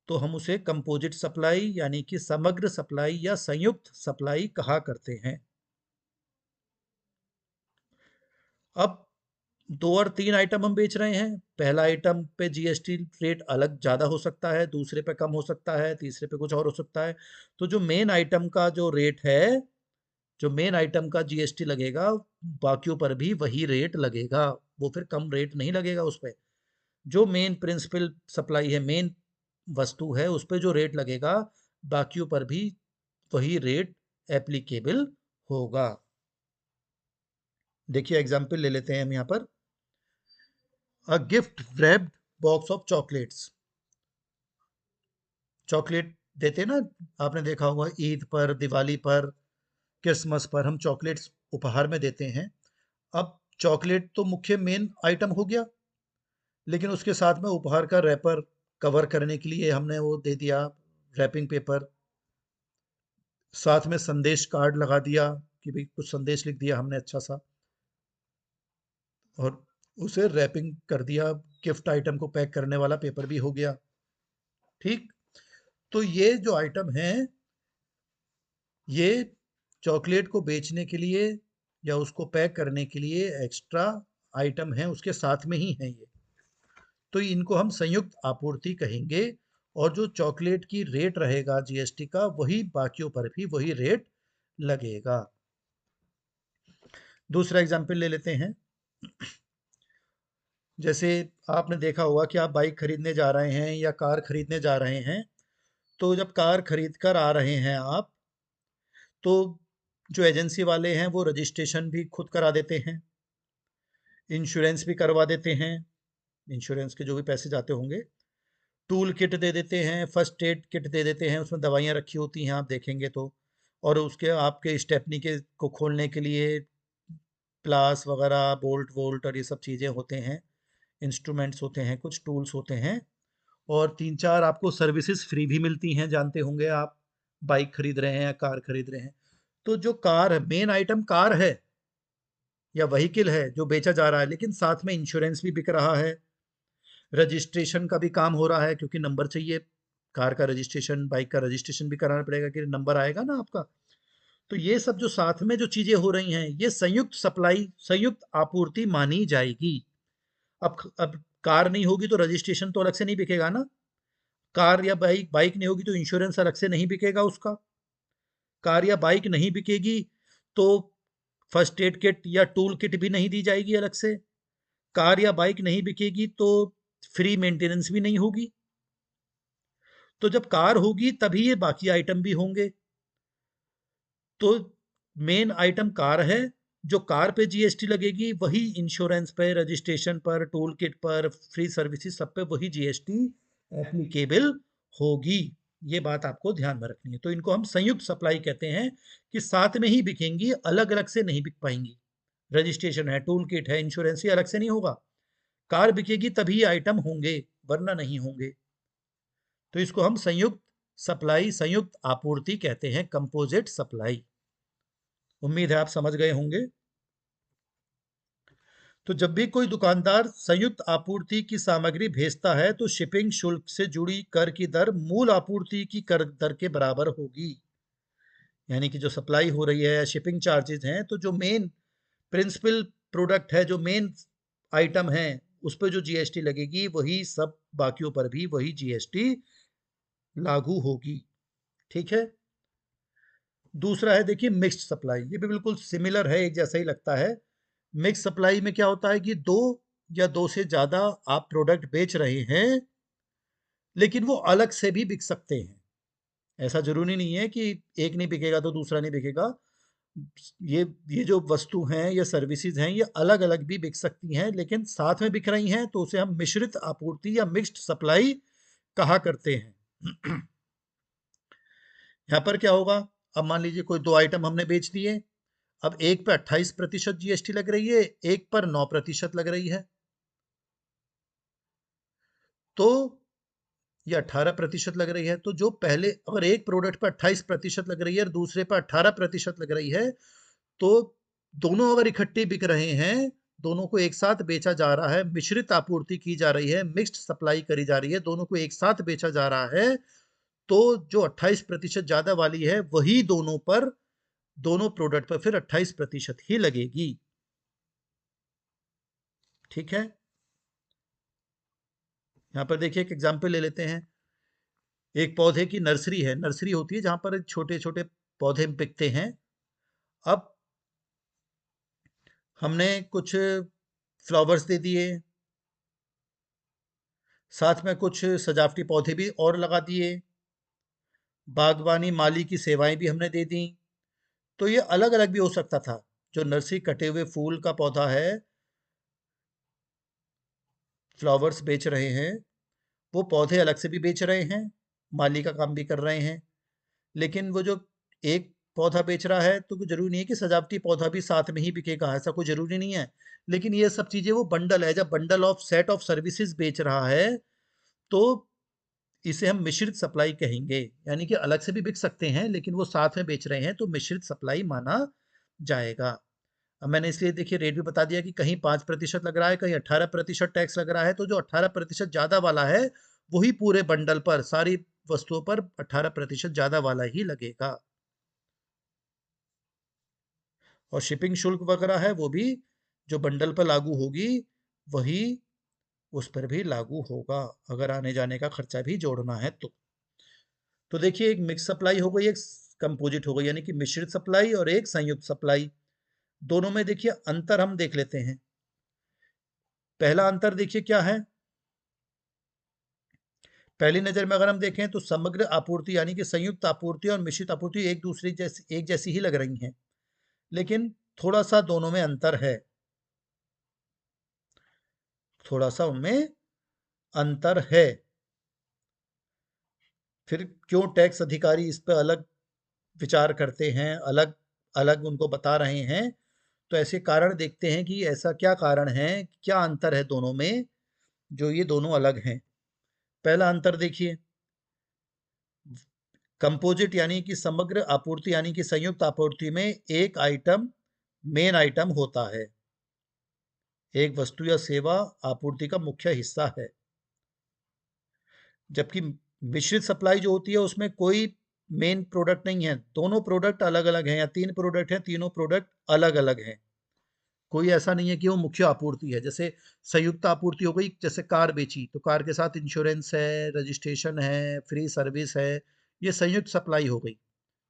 तो हम उसे कंपोजिट सप्लाई यानी कि समग्र सप्लाई या संयुक्त सप्लाई कहा करते हैं। अब 2 और 3 आइटम हम बेच रहे हैं। पहला आइटम पे जीएसटी रेट अलग ज़्यादा हो सकता है, दूसरे पे कम हो सकता है, तीसरे पे कुछ और हो सकता है। तो जो मेन आइटम का जो रेट है, जो मेन आइटम का जीएसटी लगेगा, बाकियों पर भी वही रेट लगेगा। वो फिर कम रेट नहीं लगेगा उस पे। जो मेन प्रिंसिपल सप्लाई है, मेन वस्तु है, उस पे जो रेट लगेगा, बाकियों पर भी वही रेट एप्लीकेबल होगा। देखिए एग्जाम्पल ले लेते हैं हम यहाँ पर। A gift wrapped box of chocolates. Chocolate देते ना, आपने देखा होगा ईद पर, दिवाली पर, क्रिसमस पर हम चॉकलेट्स उपहार में देते हैं। अब चॉकलेट तो मुख्य मेन आइटम हो गया, लेकिन उसके साथ में उपहार का रैपर कवर करने के लिए हमने वो दे दिया, रैपिंग पेपर। साथ में संदेश कार्ड लगा दिया कि भाई कुछ संदेश लिख दिया हमने अच्छा सा, और उसे रैपिंग कर दिया। गिफ्ट आइटम को पैक करने वाला पेपर भी हो गया। ठीक। तो ये जो आइटम हैं, ये चॉकलेट को बेचने के लिए या उसको पैक करने के लिए एक्स्ट्रा आइटम हैं, उसके साथ में ही हैं ये। तो इनको हम संयुक्त आपूर्ति कहेंगे। और जो चॉकलेट की रेट रहेगा जीएसटी का, वही बाकियों पर भी वही रेट लगेगा। दूसरा एग्जाम्पल ले लेते हैं। जैसे आपने देखा होगा कि आप बाइक खरीदने जा रहे हैं या कार खरीदने जा रहे हैं। तो जब कार खरीद कर आ रहे हैं आप, तो जो एजेंसी वाले हैं वो रजिस्ट्रेशन भी खुद करा देते हैं, इंश्योरेंस भी करवा देते हैं, इंश्योरेंस के जो भी पैसे जाते होंगे। टूल किट दे देते हैं, फर्स्ट एड किट दे देते हैं, उसमें दवाइयाँ रखी होती हैं आप देखेंगे तो। और उसके आपके स्टेपनी के को खोलने के लिए प्लास वगैरह, बोल्ट वोल्ट और ये सब चीज़ें होते हैं, इंस्ट्रूमेंट्स होते हैं, कुछ टूल्स होते हैं। और 3-4 आपको सर्विसेज फ्री भी मिलती हैं, जानते होंगे आप, बाइक खरीद रहे हैं या कार खरीद रहे हैं। तो जो कार है, मेन आइटम कार है या व्हीकल है जो बेचा जा रहा है, लेकिन साथ में इंश्योरेंस भी बिक रहा है, रजिस्ट्रेशन का भी काम हो रहा है, क्योंकि नंबर चाहिए। कार का रजिस्ट्रेशन, बाइक का रजिस्ट्रेशन भी कराना पड़ेगा कि नंबर आएगा ना आपका। तो ये सब जो साथ में जो चीजें हो रही हैं, ये संयुक्त सप्लाई, संयुक्त आपूर्ति मानी जाएगी। अब कार नहीं होगी तो रजिस्ट्रेशन तो अलग से नहीं बिकेगा ना। कार या बाइक बाइक नहीं होगी तो इंश्योरेंस अलग से नहीं बिकेगा उसका। कार या बाइक नहीं बिकेगी तो फर्स्ट एड किट या टूल किट भी नहीं दी जाएगी अलग से। कार या बाइक नहीं बिकेगी तो फ्री मेंटेनेंस भी नहीं होगी। तो जब कार होगी तभी ये बाकी आइटम भी होंगे। तो मेन आइटम कार है, जो कार पे जीएसटी लगेगी वही इंश्योरेंस पे, रजिस्ट्रेशन पर, टूल किट पर, फ्री सर्विसेज सब पे वही जीएसटी एप्लीकेबल होगी। ये बात आपको ध्यान में रखनी है। तो इनको हम संयुक्त सप्लाई कहते हैं कि साथ में ही बिकेंगी, अलग अलग से नहीं बिक पाएंगी। रजिस्ट्रेशन है, टूल किट है, इंश्योरेंस, ये अलग से नहीं होगा। कार बिकेगी तभी आइटम होंगे, वरना नहीं होंगे। तो इसको हम संयुक्त सप्लाई, संयुक्त आपूर्ति कहते हैं, कंपोजिट सप्लाई। उम्मीद है आप समझ गए होंगे। तो जब भी कोई दुकानदार संयुक्त आपूर्ति की सामग्री भेजता है तो शिपिंग शुल्क से जुड़ी कर की दर मूल आपूर्ति की कर दर के बराबर होगी। यानी कि जो सप्लाई हो रही है या शिपिंग चार्जेस हैं, तो जो मेन प्रिंसिपल प्रोडक्ट है, जो मेन आइटम है, उस पर जो जीएसटी लगेगी वही सब बाकियों पर भी वही जीएसटी लागू होगी। ठीक है। दूसरा है, देखिए, मिक्स्ड सप्लाई। ये भी बिल्कुल सिमिलर है, एक जैसा ही लगता है। मिक्स सप्लाई में क्या होता है कि दो या दो से ज्यादा आप प्रोडक्ट बेच रहे हैं, लेकिन वो अलग से भी बिक सकते हैं। ऐसा जरूरी नहीं है कि एक नहीं बिकेगा तो दूसरा नहीं बिकेगा। ये जो वस्तु हैं या सर्विसेज हैं, ये अलग अलग भी बिक सकती हैं, लेकिन साथ में बिक रही हैं तो उसे हम मिश्रित आपूर्ति या मिक्स्ड सप्लाई कहा करते हैं। यहाँ पर क्या होगा, अब मान लीजिए कोई दो आइटम हमने बेच दिए। अब एक पे 28% जीएसटी लग रही है, एक पर 9% लग रही है। तो ये 18% लग रही है। तो जो पहले, अगर एक प्रोडक्ट पर 28% लग रही है और दूसरे पर 18% लग रही है, तो दोनों अगर इकट्ठे बिक रहे हैं दोनों को एक साथ बेचा जा रहा है, मिश्रित आपूर्ति की जा रही है, मिक्स्ड सप्लाई करी जा रही है, दोनों को एक साथ बेचा जा रहा है, तो जो 28% ज्यादा वाली है वही दोनों पर, दोनों प्रोडक्ट पर फिर 28% ही लगेगी। ठीक है, यहां पर देखिए एक एग्जाम्पल ले लेते हैं। एक पौधे की नर्सरी है, नर्सरी होती है जहां पर छोटे छोटे पौधे बिकते हैं। अब हमने कुछ फ्लावर्स दे दिए, साथ में कुछ सजावटी पौधे भी और लगा दिए, बागवानी माली की सेवाएं भी हमने दे दी। तो ये अलग अलग भी हो सकता था। जो नर्सरी कटे हुए फूल का पौधा है, फ्लावर्स बेच रहे हैं, वो पौधे अलग से भी बेच रहे हैं, माली का काम भी कर रहे हैं। लेकिन वो जो एक पौधा बेच रहा है, तो जरूरी नहीं है कि सजावटी पौधा भी साथ में ही बिकेगा, ऐसा कोई जरूरी नहीं है। लेकिन ये सब चीजें वो बंडल है, जब bundle of set of services बेच रहा है, तो इसे हम मिश्रित सप्लाई कहेंगे। यानी कि अलग से भी बिक सकते हैं, लेकिन वो साथ में बेच रहे हैं, तो मिश्रित सप्लाई माना जाएगा। अब मैंने इसलिए देखिए रेट भी बता दिया कि कहीं 5% लग रहा है, कहीं 18% टैक्स लग रहा है, तो जो 18% ज्यादा वाला है वही पूरे बंडल पर, सारी वस्तुओं पर 18% ज्यादा वाला ही लगेगा। और शिपिंग शुल्क वगैरह है वो भी जो बंडल पर लागू होगी, वही उस पर भी लागू होगा, अगर आने जाने का खर्चा भी जोड़ना है तो देखिए एक मिक्स सप्लाई हो गई, एक कंपोजिट हो गई, यानी कि मिश्रित सप्लाई और एक संयुक्त सप्लाई। दोनों में देखिए अंतर हम देख लेते हैं। पहला अंतर देखिए क्या है। पहली नजर में अगर हम देखें तो समग्र आपूर्ति यानी कि संयुक्त आपूर्ति और मिश्रित आपूर्ति एक जैसी ही लग रही हैं, लेकिन थोड़ा सा दोनों में अंतर है, थोड़ा सा उनमें अंतर है। फिर क्यों टैक्स अधिकारी इस पर अलग विचार करते हैं, अलग अलग उनको बता रहे हैं, तो ऐसे कारण देखते हैं कि ऐसा क्या कारण है, क्या अंतर है दोनों में जो ये दोनों अलग हैं। पहला अंतर देखिए, कंपोजिट यानी कि समग्र आपूर्ति यानी कि संयुक्त आपूर्ति में एक आइटम मेन आइटम होता है, एक वस्तु या सेवा आपूर्ति का मुख्य हिस्सा है। जबकि मिश्रित सप्लाई जो होती है उसमें कोई मेन प्रोडक्ट नहीं है, दोनों प्रोडक्ट अलग अलग हैं, या तीन प्रोडक्ट हैं, तीनों प्रोडक्ट अलग अलग हैं। कोई ऐसा नहीं है कि वो मुख्य आपूर्ति है। जैसे संयुक्त आपूर्ति हो गई, जैसे कार बेची तो कार के साथ इंश्योरेंस है, रजिस्ट्रेशन है, फ्री सर्विस है, ये संयुक्त सप्लाई हो गई।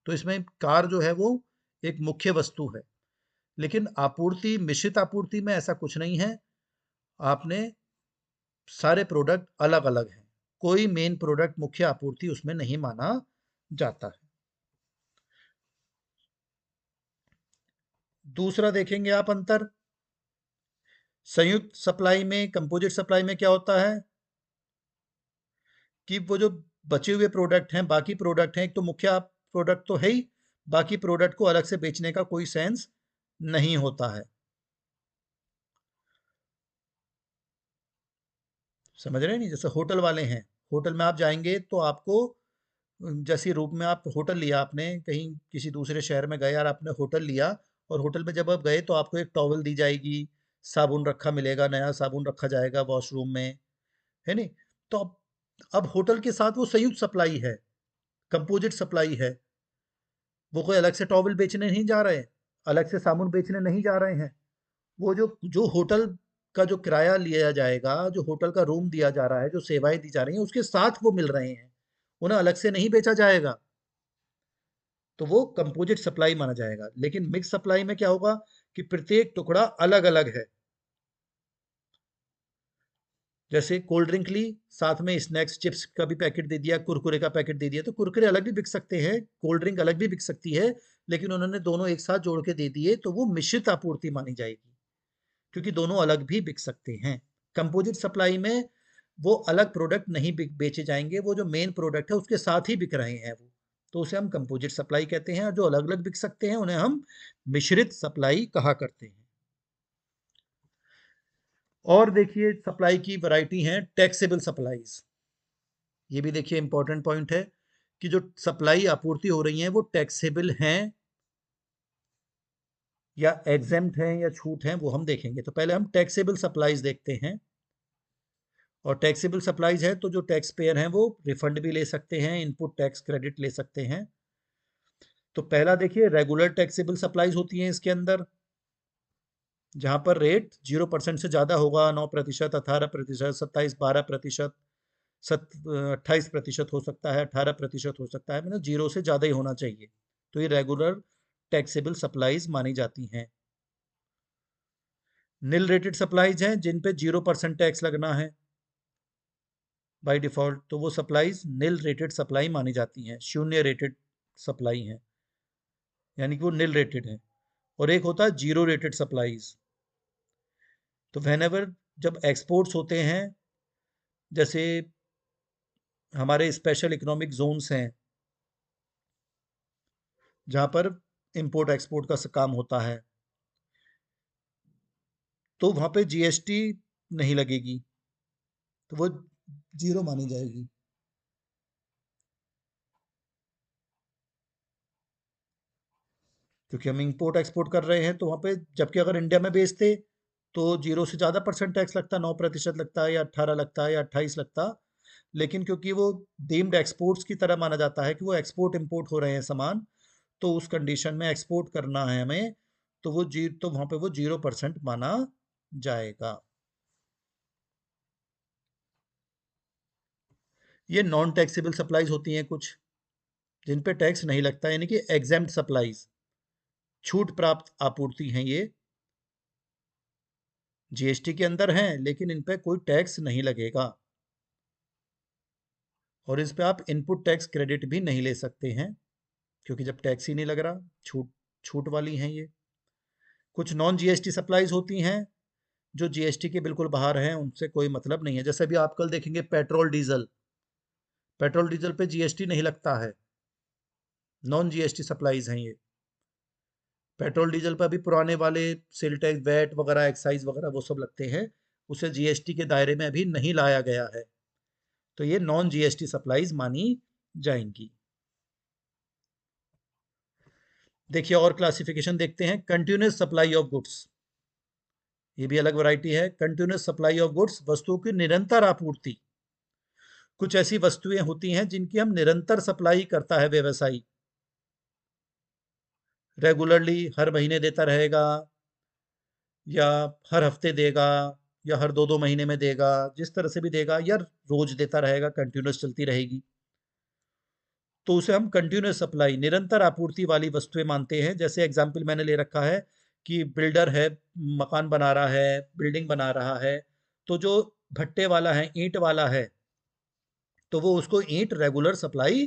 तो इसमें कार जो है वो एक मुख्य वस्तु है। लेकिन आपूर्ति, मिश्रित आपूर्ति में ऐसा कुछ नहीं है। आपने सारे प्रोडक्ट अलग अलग हैं, कोई मेन प्रोडक्ट मुख्य आपूर्ति उसमें नहीं माना जाता है। दूसरा देखेंगे आप अंतर, संयुक्त सप्लाई में, कंपोजिट सप्लाई में क्या होता है कि वो जो बचे हुए प्रोडक्ट हैं, बाकी प्रोडक्ट हैं, एक तो मुख्य प्रोडक्ट तो है ही, बाकी प्रोडक्ट को अलग से बेचने का कोई सेंस नहीं होता है। समझ रहे हैं नहीं? जैसे होटल वाले हैं, होटल में आप जाएंगे तो आपको, जैसे रूप में आप होटल लिया, आपने कहीं किसी दूसरे शहर में गए और आपने होटल लिया, और होटल में जब आप गए तो आपको एक टॉवल दी जाएगी, साबुन रखा मिलेगा, नया साबुन रखा जाएगा वॉशरूम में, है नहीं? तो अब होटल के साथ वो संयुक्त सप्लाई है, कंपोजिट सप्लाई है। वो कोई अलग से टॉवल बेचने नहीं जा रहे हैं, अलग से साबुन बेचने नहीं जा रहे हैं। वो जो जो होटल का जो किराया लिया जाएगा, जो होटल का रूम दिया जा रहा है, जो सेवाएं दी जा रही हैं, उसके साथ वो मिल रहे हैं, उन्हें अलग से नहीं बेचा जाएगा। तो वो कंपोजिट सप्लाई माना जाएगा। लेकिन मिक्स सप्लाई में क्या होगा कि प्रत्येक टुकड़ा अलग अलग है। जैसे कोल्ड ड्रिंक ली, साथ में स्नैक्स चिप्स का भी पैकेट दे दिया, कुरकुरे का पैकेट दे दिया, तो कुरकुरे अलग भी बिक सकते हैं, कोल्ड ड्रिंक अलग भी बिक सकती है, लेकिन उन्होंने दोनों एक साथ जोड़ के दे दिए, तो वो मिश्रित आपूर्ति मानी जाएगी, क्योंकि दोनों अलग भी बिक सकते हैं। कंपोजिट सप्लाई में वो अलग प्रोडक्ट नहीं बेचे जाएंगे, वो जो मेन प्रोडक्ट है उसके साथ ही बिक रहे हैं वो, तो उसे हम कंपोजिट सप्लाई कहते हैं। और जो अलग अलग बिक सकते हैं उन्हें हम मिश्रित सप्लाई कहा करते हैं। और देखिए सप्लाई की वैरायटी है, टैक्सेबल सप्लाईज। ये भी देखिए इंपॉर्टेंट पॉइंट है कि जो सप्लाई आपूर्ति हो रही है वो टैक्सेबल हैं या एग्जेम्प्ट हैं या छूट हैं वो हम देखेंगे। तो पहले हम टैक्सेबल सप्लाईज देखते हैं। और टैक्सेबल सप्लाईज है तो जो टैक्स पेयर हैं वो रिफंड भी ले सकते हैं, इनपुट टैक्स क्रेडिट ले सकते हैं। तो पहला देखिए, रेगुलर टैक्सेबल सप्लाईज होती हैं इसके अंदर, जहां पर रेट 0% से ज़्यादा होगा, 9%, 18%, 27, 12%, 28% हो सकता है, 18% हो सकता है, मतलब 0 से ज़्यादा ही होना चाहिए। तो ये रेगुलर टैक्सेबल सप्लाईज मानी जाती हैं। निल रेटेड सप्लाईज हैं जिन पे 0% टैक्स लगना है बाय डिफ़ॉल्ट, तो वो सप्लाईज निल रेटेड सप्लाई मानी जाती हैं, शून्य रेटेड सप्लाई हैं, यानी कि वो निल रेटेड है। और एक होता है जीरो रेटेड सप्लाईज। तो व्हेनेवर जब एक्सपोर्ट्स होते हैं, जैसे हमारे स्पेशल इकोनॉमिक जोन्स हैं जहाँ पर इंपोर्ट एक्सपोर्ट का काम होता है, तो वहाँ पे जीएसटी नहीं लगेगी, तो वो जीरो मानी जाएगी। क्योंकि हम इंपोर्ट एक्सपोर्ट कर रहे हैं तो वहाँ पे, जबकि अगर इंडिया में बेचते तो 0 से ज़्यादा परसेंट टैक्स लगता, 9% लगता है या 18 लगता है या 28 लगता। लेकिन क्योंकि वो डीम्ड एक्सपोर्ट्स की तरह माना जाता है कि वो एक्सपोर्ट इंपोर्ट हो रहे हैं सामान, तो उस कंडीशन में एक्सपोर्ट करना है हमें, तो वहाँ पे वो 0% माना जाएगा। ये नॉन टैक्सेबल सप्लाईज होती हैं कुछ, जिन पे टैक्स नहीं लगता, यानी कि एग्जेम्प्ट सप्लाईज, छूट प्राप्त आपूर्ति हैं ये, जीएसटी के अंदर हैं लेकिन इन पे कोई टैक्स नहीं लगेगा, और इस पे आप इनपुट टैक्स क्रेडिट भी नहीं ले सकते हैं, क्योंकि जब टैक्स ही नहीं लग रहा, छूट छूट वाली हैं ये। कुछ नॉन जीएसटी सप्लाईज होती हैं जो जीएसटी के बिल्कुल बाहर हैं, उनसे कोई मतलब नहीं है। जैसे अभी आप कल देखेंगे पेट्रोल डीजल, पेट्रोल डीजल पे जीएसटी नहीं लगता है, नॉन जीएसटी सप्लाईज हैं ये। पेट्रोल डीजल पर अभी पुराने वाले सेल टैक्स, वैट वगैरह, एक्साइज वगैरह वो सब लगते हैं, उसे जीएसटी के दायरे में अभी नहीं लाया गया है, तो ये नॉन जीएसटी सप्लाईज मानी जाएंगी। देखिए और क्लासिफिकेशन देखते हैं। कंटिन्यूस सप्लाई ऑफ गुड्स, ये भी अलग वैरायटी है। कंटिन्यूस सप्लाई ऑफ गुड्स, वस्तुओं की निरंतर आपूर्ति। कुछ ऐसी वस्तुएं होती हैं जिनकी हम निरंतर सप्लाई करता है व्यवसायी, रेगुलरली हर महीने देता रहेगा, या हर हफ्ते देगा, या हर 2-2 महीने में देगा, जिस तरह से भी देगा, या रोज देता रहेगा, कंटिन्यूस चलती रहेगी, तो उसे हम कंटिन्यूस सप्लाई, निरंतर आपूर्ति वाली वस्तुएं मानते हैं। जैसे एग्जाम्पल मैंने ले रखा है कि बिल्डर है, मकान बना रहा है, बिल्डिंग बना रहा है, तो जो भट्टे वाला है, ईंट वाला है, तो वो उसको ईंट रेगुलर सप्लाई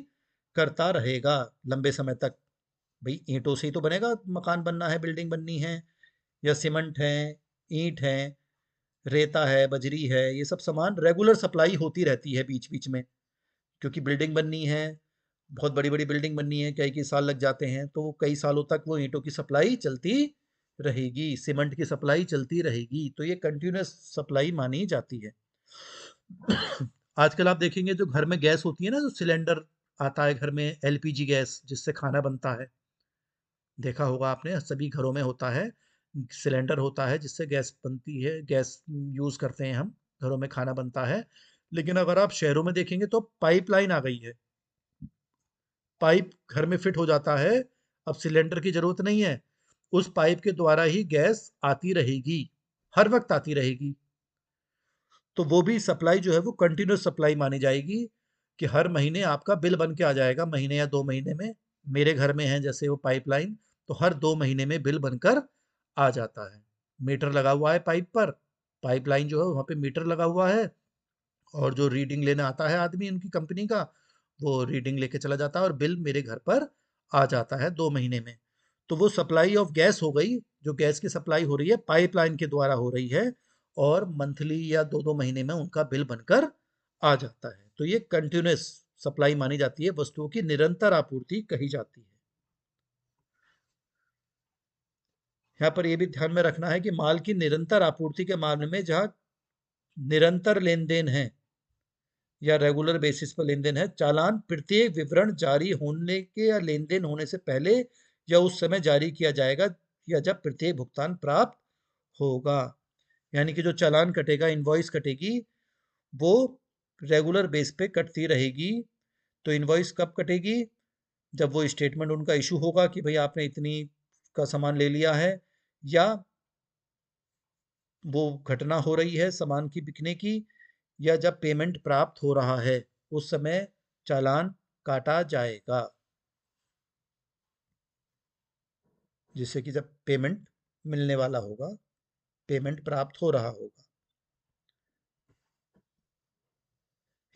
करता रहेगा लंबे समय तक। भाई ईंटों से ही तो बनेगा, मकान बनना है, बिल्डिंग बननी है, या सीमेंट है, ईंट है, रेता है, बजरी है, ये सब सामान रेगुलर सप्लाई होती रहती है बीच बीच में, क्योंकि बिल्डिंग बननी है, बहुत बड़ी बड़ी बिल्डिंग बननी है, कई कई साल लग जाते हैं, तो कई सालों तक वो ईंटों की सप्लाई चलती रहेगी, सीमेंट की सप्लाई चलती रहेगी, तो ये कंटिन्यूस सप्लाई मानी जाती है। आजकल आप देखेंगे जो घर में गैस होती है ना, जो सिलेंडर आता है घर में, एलपीजी गैस जिससे खाना बनता है, देखा होगा आपने, सभी घरों में होता है, सिलेंडर होता है जिससे गैस बनती है, गैस यूज करते हैं हम, घरों में खाना बनता है। लेकिन अगर आप शहरों में देखेंगे तो पाइपलाइन आ गई है, पाइप घर में फिट हो जाता है, अब सिलेंडर की जरूरत नहीं है, उस पाइप के द्वारा ही गैस आती रहेगी, हर वक्त आती रहेगी। तो वो भी सप्लाई जो है वो कंटिन्यूस सप्लाई मानी जाएगी, कि हर महीने आपका बिल बन के आ जाएगा, महीने या 2 महीने में। मेरे घर में है जैसे वो पाइपलाइन, तो हर 2 महीने में बिल बनकर आ जाता है। मीटर लगा हुआ है पाइप पर, पाइपलाइन जो है वहाँ पे मीटर लगा हुआ है, और जो रीडिंग लेने आता है आदमी उनकी कंपनी का, वो रीडिंग लेके चला जाता है और बिल मेरे घर पर आ जाता है 2 महीने में। तो वो सप्लाई ऑफ गैस हो गई, जो गैस की सप्लाई हो रही है पाइपलाइन के द्वारा हो रही है, और मंथली या 2-2 महीने में उनका बिल बनकर आ जाता है, तो ये कंटिन्यूस सप्लाई मानी जाती है, वस्तुओं की निरंतर आपूर्ति कही जाती है। यहाँ पर यह भी ध्यान में रखना है कि माल की निरंतर आपूर्ति के मामले में जहाँ निरंतर लेन देन है या रेगुलर बेसिस पर लेन देन है, चालान प्रत्येक विवरण जारी होने के या लेन देन होने से पहले या उस समय जारी किया जाएगा, या जब प्रत्येक भुगतान प्राप्त होगा। यानी कि जो चालान कटेगा, इनवॉइस कटेगी, वो रेगुलर बेस पे कटती रहेगी। तो इनवॉइस कब कटेगी? जब वो स्टेटमेंट उनका इशू होगा कि भाई आपने इतनी का सामान ले लिया है, या वो घटना हो रही है सामान की बिकने की, या जब पेमेंट प्राप्त हो रहा है, उस समय चालान काटा जाएगा। जिससे कि जब पेमेंट मिलने वाला होगा, पेमेंट प्राप्त हो रहा होगा।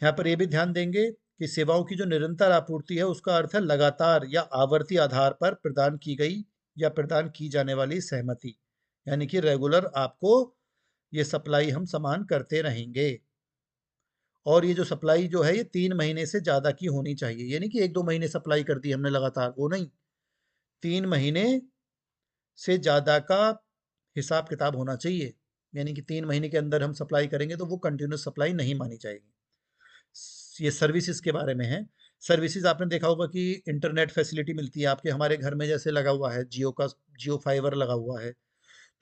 यहाँ पर ये भी ध्यान देंगे कि सेवाओं की जो निरंतर आपूर्ति है, उसका अर्थ है लगातार या आवर्ती आधार पर प्रदान की गई या प्रदान की जाने वाली सहमति। यानी कि रेगुलर आपको ये सप्लाई हम सामान करते रहेंगे। और ये जो सप्लाई जो है, ये 3 महीने से ज़्यादा की होनी चाहिए। यानी कि 1-2 महीने सप्लाई कर दी हमने लगातार, वो नहीं, 3 महीने से ज़्यादा का हिसाब किताब होना चाहिए। यानी कि 3 महीने के अंदर हम सप्लाई करेंगे तो वो कंटिन्यूस सप्लाई नहीं मानी जाएगी। ये सर्विसेज के बारे में है। सर्विसेज आपने देखा होगा कि इंटरनेट फैसिलिटी मिलती है आपके, हमारे घर में जैसे लगा हुआ है जियो का, जियो फाइबर लगा हुआ है,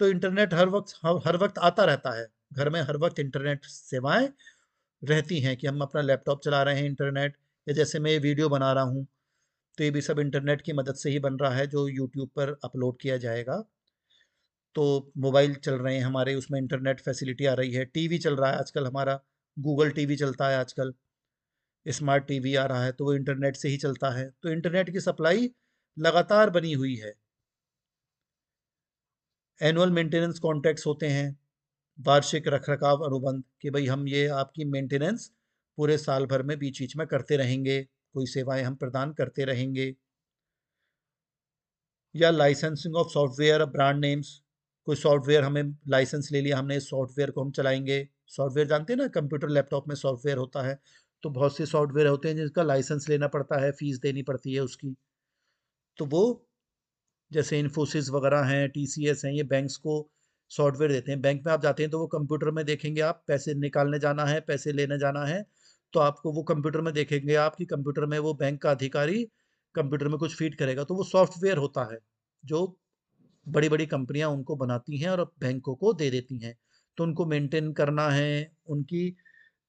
तो इंटरनेट हर वक्त आता रहता है। घर में हर वक्त इंटरनेट सेवाएं रहती हैं कि हम अपना लैपटॉप चला रहे हैं इंटरनेट, या जैसे मैं ये वीडियो बना रहा हूँ, तो ये भी सब इंटरनेट की मदद से ही बन रहा है, जो यूट्यूब पर अपलोड किया जाएगा। तो मोबाइल चल रहे हैं हमारे, उसमें इंटरनेट फैसिलिटी आ रही है। टीवी चल रहा है आजकल हमारा, गूगल टीवी चलता है आजकल, स्मार्ट टीवी आ रहा है, तो वो इंटरनेट से ही चलता है। तो इंटरनेट की सप्लाई लगातार बनी हुई है। एनुअल मेंटेनेंस कॉन्ट्रैक्ट्स होते हैं, वार्षिक रखरखाव अनुबंध, कि भाई हम ये आपकी मेंटेनेंस पूरे साल भर में बीच बीच में करते रहेंगे, कोई सेवाएं हम प्रदान करते रहेंगे। या licensing of software, brand names, कोई सॉफ्टवेयर हमें लाइसेंस ले लिया हमने, इस सॉफ्टवेयर को हम चलाएंगे। सॉफ्टवेयर जानते हैं ना, कंप्यूटर लैपटॉप में सॉफ्टवेयर होता है, तो बहुत से सॉफ्टवेयर होते हैं जिसका लाइसेंस लेना पड़ता है, फीस देनी पड़ती है उसकी। तो वो जैसे इन्फोसिस वगैरह हैं, टीसीएस हैं, ये बैंक्स को सॉफ्टवेयर देते हैं। बैंक में आप जाते हैं तो वो कंप्यूटर में देखेंगे, आप पैसे निकालने जाना है, पैसे लेने जाना है, तो आपको वो कंप्यूटर में देखेंगे आप कि कंप्यूटर में वो बैंक का अधिकारी कंप्यूटर में कुछ फीड करेगा, तो वो सॉफ्टवेयर होता है जो बड़ी बड़ी कंपनियां उनको बनाती हैं और बैंकों को दे देती हैं। तो उनको मेंटेन करना है, उनकी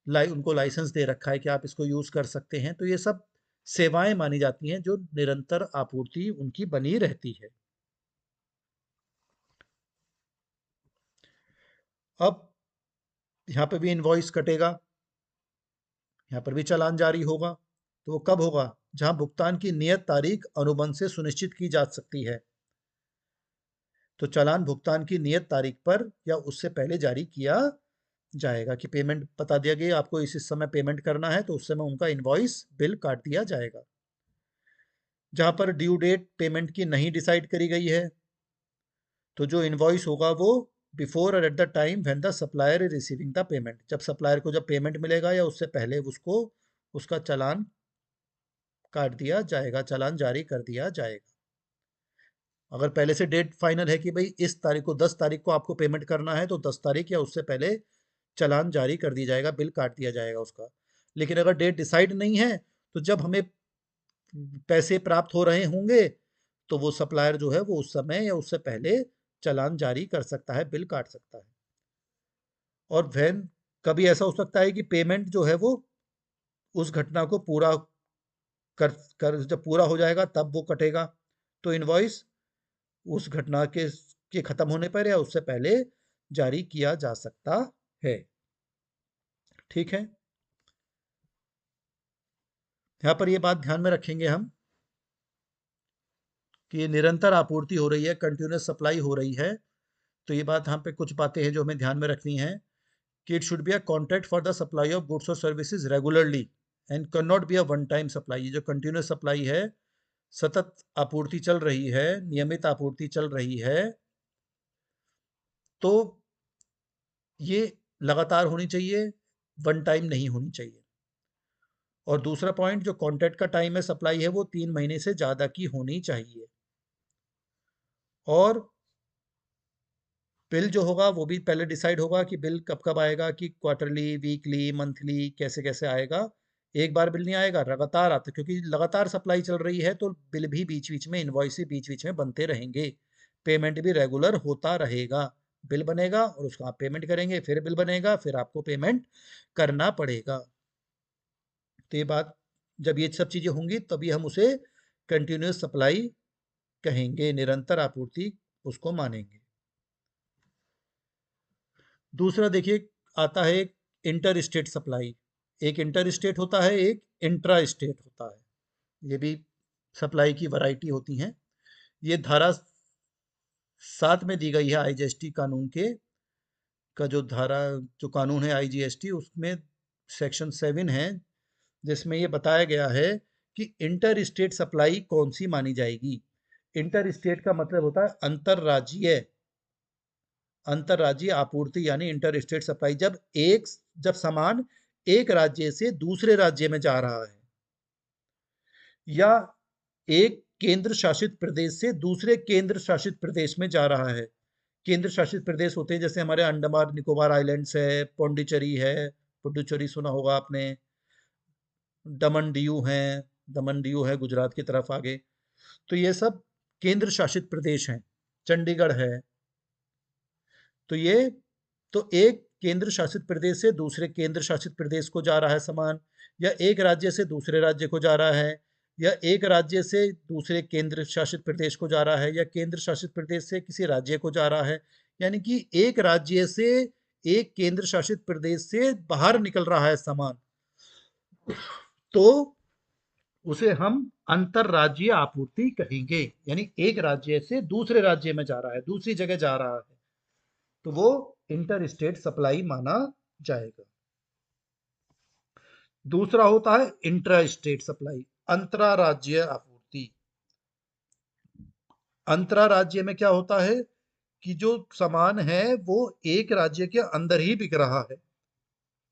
उनको लाइसेंस दे रखा है कि आप इसको यूज़ कर सकते हैं। तो ये सब सेवाएं मानी जाती हैं जो निरंतर आपूर्ति उनकी बनी रहती है। अब यहाँ पे भी इनवॉइस कटेगा, यहाँ पर भी चालान जारी होगा। तो वो कब होगा? जहाँ भुगतान की नियत तारीख अनुबंध से सुनिश्चित की जा सकती है। तो चालान भुगतान की नियत तारीख पर या उससे पहले जारी किया जाएगा, कि पेमेंट बता दिया गया आपको इस समय पेमेंट करना है, तो उस समय उनका इनवॉइस बिल काट दिया जाएगा। जहाँ पर ड्यू डेट पेमेंट की नहीं डिसाइड करी गई है, तो जो इनवॉइस होगा वो बिफोर और at the time when the supplier is receiving the payment, जब सप्लायर को जब पेमेंट मिलेगा या उससे पहले उसको उसका चालान काट दिया जाएगा, चालान जारी कर दिया जाएगा। अगर पहले से डेट फाइनल है कि भाई इस तारीख को 10 तारीख को आपको पेमेंट करना है, तो 10 तारीख या उससे पहले चालान जारी कर दिया जाएगा, बिल काट दिया जाएगा उसका। लेकिन अगर डेट डिसाइड नहीं है, तो जब हमें पैसे प्राप्त हो रहे होंगे, तो वो सप्लायर जो है वो उस समय या उससे पहले चालान जारी कर सकता है, बिल काट सकता है। और वैन कभी ऐसा हो सकता है कि पेमेंट जो है वो उस घटना को पूरा कर कर जब पूरा हो जाएगा तब वो कटेगा। तो इनवॉइस उस घटना के खत्म होने पर या उससे पहले जारी किया जा सकता है। ठीक है, यहाँ पर ये बात ध्यान में रखेंगे हम कि ये निरंतर आपूर्ति हो रही है, कंटिन्यूस सप्लाई हो रही है। तो ये बात यहाँ पे कुछ बातें हैं जो हमें ध्यान में रखनी है कि it should be a contract for the supply of goods और services regularly and can not be a one time supply. ये जो कंटिन्यूस सप्लाई है, सतत आपूर्ति चल रही है, नियमित आपूर्ति चल रही है, तो ये लगातार होनी चाहिए, वन टाइम नहीं होनी चाहिए। और दूसरा पॉइंट, जो कॉन्ट्रैक्ट का टाइम है सप्लाई है, वो 3 महीने से ज़्यादा की होनी चाहिए। और बिल जो होगा वो भी पहले डिसाइड होगा कि बिल कब कब आएगा, कि क्वार्टरली, वीकली, मंथली, कैसे कैसे आएगा। एक बार बिल नहीं आएगा, लगातार आता, क्योंकि लगातार सप्लाई चल रही है तो बिल भी बीच बीच में, इनवॉइस भी बीच बीच में बनते रहेंगे। पेमेंट भी रेगुलर होता रहेगा। बिल बनेगा और उसका आप पेमेंट करेंगे, फिर बिल बनेगा, फिर आपको पेमेंट करना पड़ेगा। तो ये बात, जब ये सब चीज़ें होंगी तभी हम उसे कंटिन्यूस सप्लाई कहेंगे, निरंतर आपूर्ति उसको मानेंगे। दूसरा देखिए आता है इंटर स्टेट सप्लाई। एक इंटर स्टेट होता है, एक इंट्रा स्टेट होता है। ये भी सप्लाई की वैरायटी होती हैं। ये धारा 7 में दी गई है आईजीएसटी कानून के का जो कानून है आईजीएसटी, उसमें सेक्शन 7 है, जिसमें ये बताया गया है कि इंटर स्टेट सप्लाई कौन सी मानी जाएगी। इंटर स्टेट का मतलब होता है अंतरराज्यीय आपूर्ति, यानी इंटर स्टेट सप्लाई। जब सामान एक राज्य से दूसरे राज्य में जा रहा है, या एक केंद्र शासित प्रदेश से दूसरे केंद्र शासित प्रदेश में जा रहा है। केंद्र शासित प्रदेश होते हैं जैसे हमारे अंडमान निकोबार आइलैंड्स है, पौंडीचेरी है, पुडुचेरी सुना होगा आपने, दमन दीव है गुजरात की तरफ आगे। तो ये सब केंद्र शासित प्रदेश हैं। चंडीगढ़ है। तो ये तो एक केंद्र शासित प्रदेश से दूसरे केंद्र शासित प्रदेश को जा रहा है सामान, या एक राज्य से दूसरे राज्य को जा रहा है, या एक राज्य से दूसरे केंद्र शासित प्रदेश को जा रहा है, या केंद्र शासित प्रदेश से किसी राज्य को जा रहा है। यानी कि एक राज्य से, एक केंद्र शासित प्रदेश से बाहर निकल रहा है सामान, तो उसे हम अंतरराज्यीय आपूर्ति कहेंगे। यानी एक राज्य से दूसरे राज्य में जा रहा है, दूसरी जगह जा रहा है, तो वो इंटर स्टेट सप्लाई माना जाएगा। दूसरा होता है इंट्रा स्टेट सप्लाई, अंतरराज्यीय आपूर्ति। अंतरराज्य में क्या होता है कि जो सामान है वो एक राज्य के अंदर ही बिक रहा है।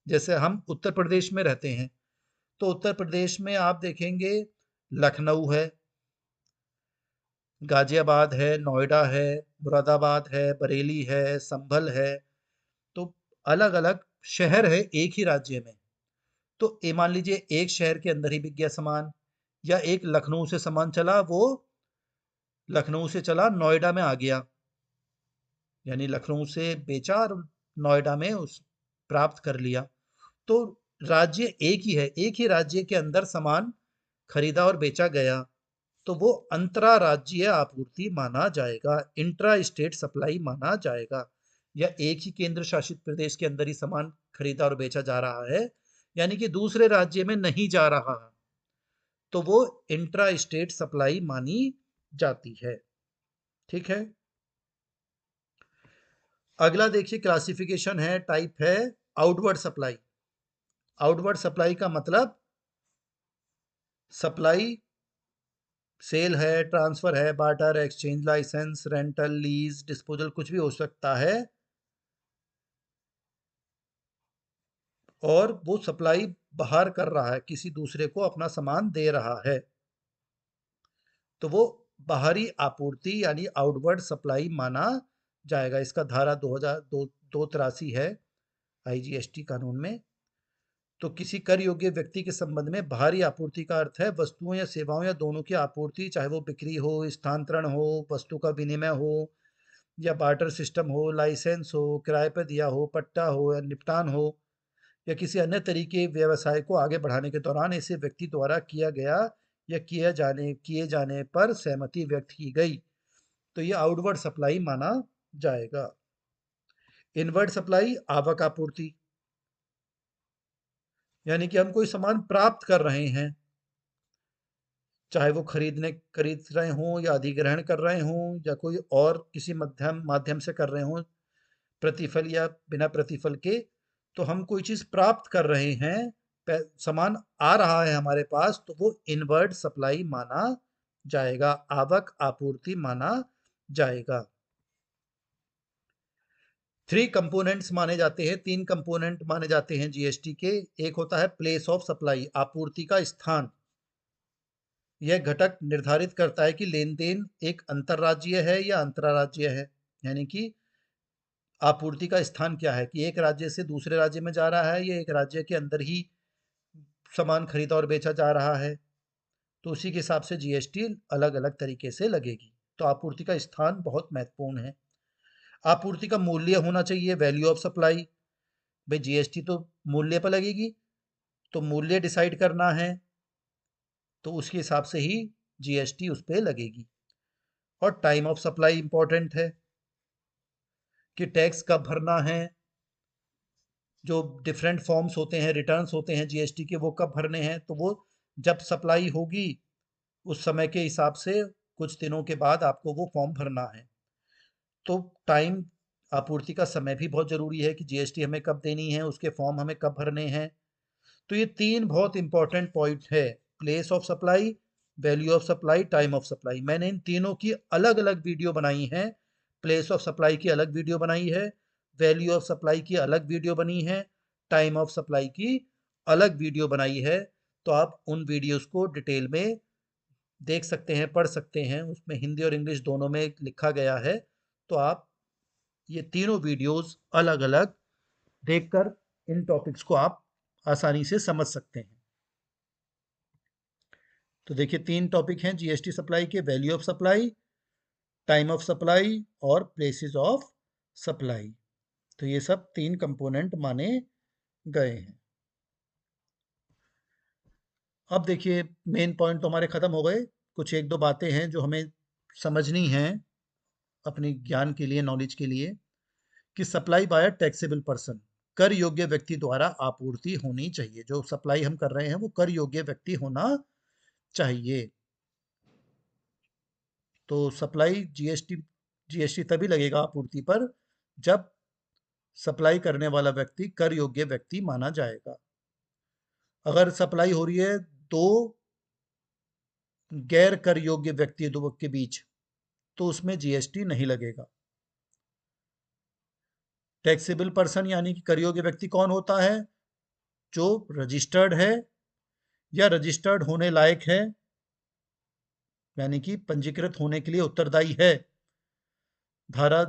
जैसे हम उत्तर प्रदेश में रहते हैं, तो उत्तर प्रदेश में आप देखेंगे लखनऊ है, गाजियाबाद है, नोएडा है, मुरादाबाद है, बरेली है, संभल है। तो अलग अलग शहर है एक ही राज्य में। तो ये मान लीजिए एक शहर के अंदर ही बिक गया सामान, या एक लखनऊ से सामान चला, वो लखनऊ से चला नोएडा में आ गया, यानी लखनऊ से बेचा और नोएडा में उस प्राप्त कर लिया। तो राज्य एक ही है, एक ही राज्य के अंदर सामान खरीदा और बेचा गया, तो वो अंतरराज्यीय आपूर्ति माना जाएगा, इंट्रा स्टेट सप्लाई माना जाएगा। या एक ही केंद्र शासित प्रदेश के अंदर ही सामान खरीदा और बेचा जा रहा है, यानी कि दूसरे राज्य में नहीं जा रहा है, तो वो इंट्रा स्टेट सप्लाई मानी जाती है। ठीक है। अगला देखिए क्लासिफिकेशन है, टाइप है आउटवर्ड सप्लाई। आउटवर्ड सप्लाई का मतलब सप्लाई सेल है, ट्रांसफर है, barter, exchange, licence, rental, lease, disposal, कुछ भी हो सकता है, और वो सप्लाई बाहर कर रहा है, किसी दूसरे को अपना सामान दे रहा है, तो वो बाहरी आपूर्ति यानी आउटवर्ड सप्लाई माना जाएगा। इसका धारा 283 है आईजीएसटी कानून में। तो किसी कर योग्य व्यक्ति के संबंध में बाहरी आपूर्ति का अर्थ है वस्तुओं या सेवाओं या दोनों की आपूर्ति, चाहे वो बिक्री हो, स्थानांतरण हो, वस्तु का विनिमय हो, या बार्टर सिस्टम हो, लाइसेंस हो, किराए पर दिया हो, पट्टा हो, या निपटान हो, या किसी अन्य तरीके व्यवसाय को आगे बढ़ाने के दौरान ऐसे व्यक्ति द्वारा किया गया या किए जाने पर सहमति व्यक्त की गई, तो ये आउटवर्ड सप्लाई माना जाएगा। इनवर्ड सप्लाई आवक आपूर्ति, यानी कि हम कोई सामान प्राप्त कर रहे हैं, चाहे वो खरीद रहे हों, या अधिग्रहण कर रहे हों, या कोई और किसी माध्यम से कर रहे हों, प्रतिफल या बिना प्रतिफल के, तो हम कोई चीज़ प्राप्त कर रहे हैं, सामान आ रहा है हमारे पास, तो वो इनवर्ड सप्लाई माना जाएगा, आवक आपूर्ति माना जाएगा। 3 कंपोनेंट्स माने जाते हैं, 3 कंपोनेंट माने जाते हैं जीएसटी के। एक होता है प्लेस ऑफ सप्लाई, आपूर्ति का स्थान। यह घटक निर्धारित करता है कि लेन-देन एक अंतरराज्यीय है या अंतर्राज्यीय है, यानी कि आपूर्ति का स्थान क्या है, कि एक राज्य से दूसरे राज्य में जा रहा है, या एक राज्य के अंदर ही सामान खरीदा और बेचा जा रहा है। तो उसी के हिसाब से जीएसटी अलग अलग तरीके से लगेगी। तो आपूर्ति का स्थान बहुत महत्वपूर्ण है। आपूर्ति का मूल्य होना चाहिए, वैल्यू ऑफ सप्लाई। भाई जीएसटी तो मूल्य पर लगेगी, तो मूल्य डिसाइड करना है, तो उसके हिसाब से ही जीएसटी उस पर लगेगी। और टाइम ऑफ सप्लाई इंपॉर्टेंट है कि टैक्स कब भरना है, जो डिफरेंट फॉर्म्स होते हैं, रिटर्न्स होते हैं जीएसटी के, वो कब भरने हैं, तो वो जब सप्लाई होगी उस समय के हिसाब से कुछ दिनों के बाद आपको वो फॉर्म भरना है। तो टाइम, आपूर्ति का समय भी बहुत ज़रूरी है कि जीएसटी हमें कब देनी है, उसके फॉर्म हमें कब भरने हैं। तो ये 3 बहुत इंपॉर्टेंट पॉइंट है, place of supply, value of supply, time of supply. मैंने इन तीनों की अलग-अलग वीडियो बनाई हैं। प्लेस ऑफ सप्लाई की अलग वीडियो बनाई है, वैल्यू ऑफ सप्लाई की अलग वीडियो बनी है, टाइम ऑफ सप्लाई की अलग वीडियो बनाई है। तो आप उन वीडियोस को डिटेल में देख सकते हैं, पढ़ सकते हैं, उसमें हिंदी और इंग्लिश दोनों में लिखा गया है। तो आप ये तीनों वीडियोस अलग-अलग देखकर इन टॉपिक्स को आप आसानी से समझ सकते हैं। तो देखिए 3 टॉपिक हैं जीएसटी सप्लाई के, value of supply, time of supply और प्लेसेस ऑफ सप्लाई। तो ये सब 3 कंपोनेंट माने गए हैं। अब देखिए मेन पॉइंट तो हमारे खत्म हो गए, कुछ एक दो बातें हैं जो हमें समझनी हैं अपने ज्ञान के लिए, नॉलेज के लिए, कि सप्लाई बाय टैक्सेबल पर्सन, कर योग्य व्यक्ति द्वारा आपूर्ति होनी चाहिए। जो सप्लाई हम कर रहे हैं वो कर योग्य व्यक्ति होना चाहिए। तो सप्लाई जीएसटी जीएसटी तभी लगेगा आपूर्ति पर जब सप्लाई करने वाला व्यक्ति कर योग्य व्यक्ति माना जाएगा। अगर सप्लाई हो रही है दो गैर कर योग्य व्यक्ति दो के बीच, तो उसमें जीएसटी नहीं लगेगा। टैक्सेबल पर्सन यानी कि कर योग्य व्यक्ति कौन होता है? जो रजिस्टर्ड है या रजिस्टर्ड होने लायक है, यानी कि पंजीकृत होने के लिए उत्तरदायी है, धारा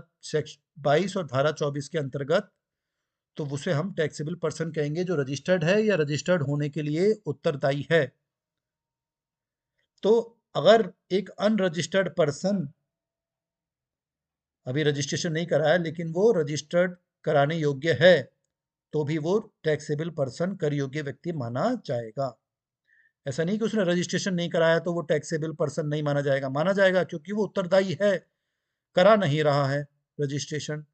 22 और धारा 24 के अंतर्गत। तो उसे हम टैक्सेबल पर्सन कहेंगे जो रजिस्टर्ड है या रजिस्टर्ड होने के लिए उत्तरदायी है। तो अगर एक अनरजिस्टर्ड पर्सन अभी रजिस्ट्रेशन नहीं कराया लेकिन वो रजिस्टर्ड कराने योग्य है, तो भी वो टैक्सेबल पर्सन कर योग्य व्यक्ति माना जाएगा। ऐसा नहीं कि उसने रजिस्ट्रेशन नहीं कराया तो वो टैक्सेबल पर्सन नहीं माना जाएगा, माना जाएगा, क्योंकि वो उत्तरदायी है, करा नहीं रहा है रजिस्ट्रेशन,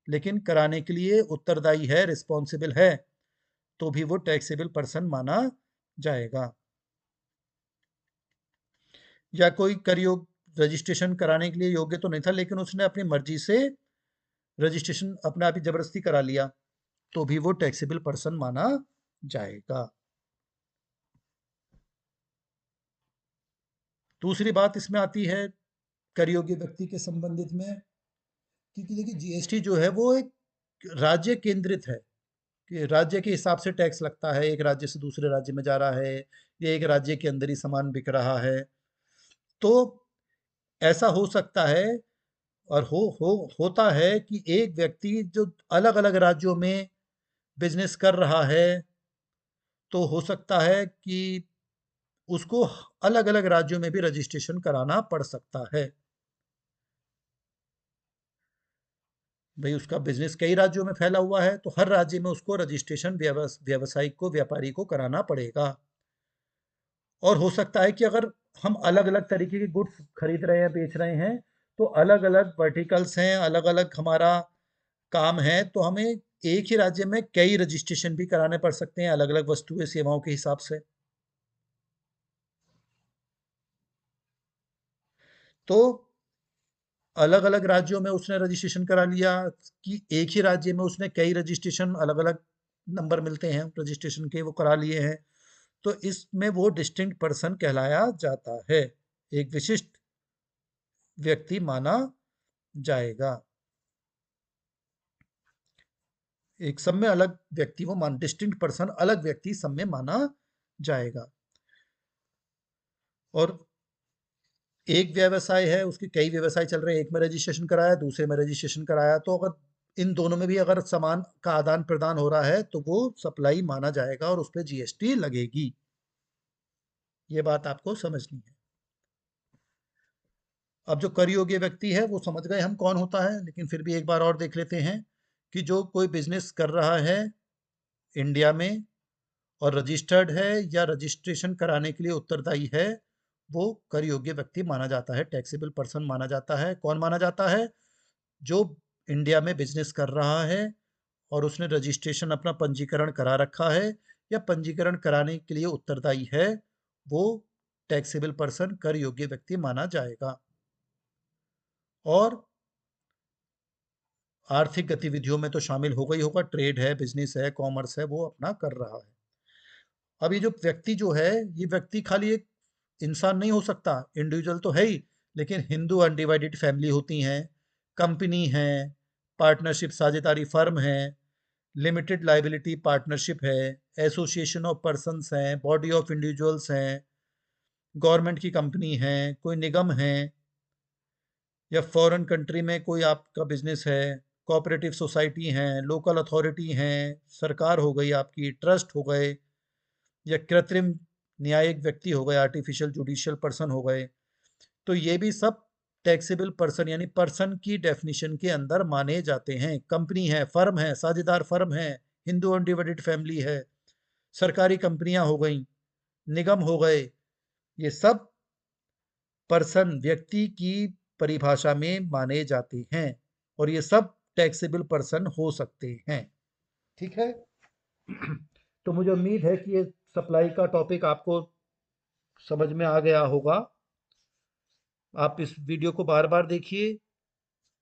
लेकिन कराने के लिए उत्तरदायी है, रिस्पॉन्सिबल है, तो भी वो टैक्सेबल पर्सन माना जाएगा। या कोई कर योग रजिस्ट्रेशन कराने के लिए योग्य तो नहीं था लेकिन उसने अपनी मर्जी से रजिस्ट्रेशन अपने आप ही जबरदस्ती करा लिया, तो भी वो टैक्सेबल पर्सन माना जाएगा। दूसरी बात इसमें आती है कर योग्य व्यक्ति के संबंधित में, क्योंकि देखिए जीएसटी जो है वो एक राज्य केंद्रित है, कि राज्य के हिसाब से टैक्स लगता है, एक राज्य से दूसरे राज्य में जा रहा है या एक राज्य के अंदर ही सामान बिक रहा है। तो ऐसा हो सकता है और होता है कि एक व्यक्ति जो अलग अलग राज्यों में बिजनेस कर रहा है, तो हो सकता है कि उसको अलग अलग राज्यों में भी रजिस्ट्रेशन कराना पड़ सकता है। भाई उसका बिजनेस कई राज्यों में फैला हुआ है, तो हर राज्य में उसको रजिस्ट्रेशन व्यवसायिक को, व्यापारी को कराना पड़ेगा। और हो सकता है कि अगर हम अलग अलग तरीके के गुड्स खरीद रहे हैं, बेच रहे हैं, तो अलग अलग वर्टिकल्स हैं, अलग अलग हमारा काम है, तो हमें एक ही राज्य में कई रजिस्ट्रेशन भी कराने पड़ सकते हैं अलग अलग वस्तुएं सेवाओं के हिसाब से। तो अलग अलग राज्यों में उसने रजिस्ट्रेशन करा लिया, कि एक ही राज्य में उसने कई रजिस्ट्रेशन, अलग अलग नंबर मिलते हैं रजिस्ट्रेशन के, वो करा लिए हैं, तो इसमें वो डिस्टिंक्ट पर्सन कहलाया जाता है, एक विशिष्ट व्यक्ति माना जाएगा। एक सब में अलग व्यक्ति वो मान डिस्टिंक्ट पर्सन, अलग व्यक्ति सब में माना जाएगा। और एक व्यवसाय है, उसके कई व्यवसाय चल रहे हैं, एक में रजिस्ट्रेशन कराया, दूसरे में रजिस्ट्रेशन कराया, तो अगर इन दोनों में भी अगर सामान का आदान प्रदान हो रहा है तो वो सप्लाई माना जाएगा और उस पर जीएसटी लगेगी। ये बात आपको समझनी है। अब जो कर योग्य व्यक्ति है वो समझ गए हम कौन होता है, लेकिन फिर भी एक बार और देख लेते हैं कि जो कोई बिजनेस कर रहा है इंडिया में और रजिस्टर्ड है या रजिस्ट्रेशन कराने के लिए उत्तरदायी है, वो कर योग्य व्यक्ति माना जाता है, टैक्सेबल पर्सन माना जाता है। कौन माना जाता है? जो इंडिया में बिजनेस कर रहा है और उसने रजिस्ट्रेशन अपना पंजीकरण करा रखा है या पंजीकरण कराने के लिए उत्तरदायी है, वो टैक्सेबल पर्सन कर योग्य व्यक्ति माना जाएगा। और आर्थिक गतिविधियों में तो शामिल होगा ही होगा, ट्रेड है, बिजनेस है, कॉमर्स है, वो अपना कर रहा है। अब ये जो व्यक्ति जो है, ये व्यक्ति खाली एक इंसान नहीं हो सकता, इंडिविजुअल तो है ही, लेकिन हिंदू अनडिवाइडेड फैमिली होती हैं, कंपनी है, पार्टनरशिप साझेदारी फर्म है, लिमिटेड लाइबिलिटी पार्टनरशिप है, एसोसिएशन ऑफ पर्सन्स हैं, बॉडी ऑफ इंडिविजुअल्स हैं, गवर्नमेंट की कंपनी है, कोई निगम है, या फॉरेन कंट्री में कोई आपका बिजनेस है, कोऑपरेटिव सोसाइटी हैं, लोकल अथॉरिटी हैं, सरकार हो गई आपकी, ट्रस्ट हो गए, या कृत्रिम न्यायिक व्यक्ति हो गए, आर्टिफिशियल जुडिशियल पर्सन हो गए, तो ये भी सब टैक्सेबल पर्सन यानी पर्सन की डेफिनेशन के अंदर माने जाते हैं। कंपनी है, फर्म है, साझेदार फर्म है, हिंदू अनडिवाइडेड फैमिली है, सरकारी कंपनियां हो गई, निगम हो गए, ये सब पर्सन व्यक्ति की परिभाषा में माने जाते हैं और ये सब टैक्सेबल पर्सन हो सकते हैं। ठीक है। तो मुझे उम्मीद है कि ये सप्लाई का टॉपिक आपको समझ में आ गया होगा। आप इस वीडियो को बार बार देखिए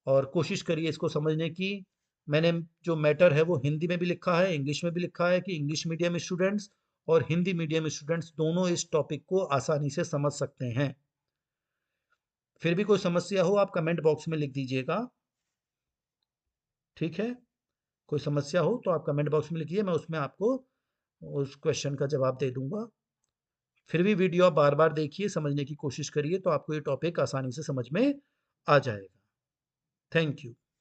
और कोशिश करिए इसको समझने की। मैंने जो मैटर है वो हिंदी में भी लिखा है, इंग्लिश में भी लिखा है कि इंग्लिश मीडियम स्टूडेंट्स और हिंदी मीडियम स्टूडेंट्स दोनों इस टॉपिक को आसानी से समझ सकते हैं। फिर भी कोई समस्या हो आप कमेंट बॉक्स में लिख दीजिएगा। ठीक है। कोई समस्या हो तो आप कमेंट बॉक्स में लिखिए, मैं उसमें आपको उस क्वेश्चन का जवाब दे दूंगा। फिर भी वीडियो आप बार बार देखिए, समझने की कोशिश करिए, तो आपको ये टॉपिक आसानी से समझ में आ जाएगा। Thank you.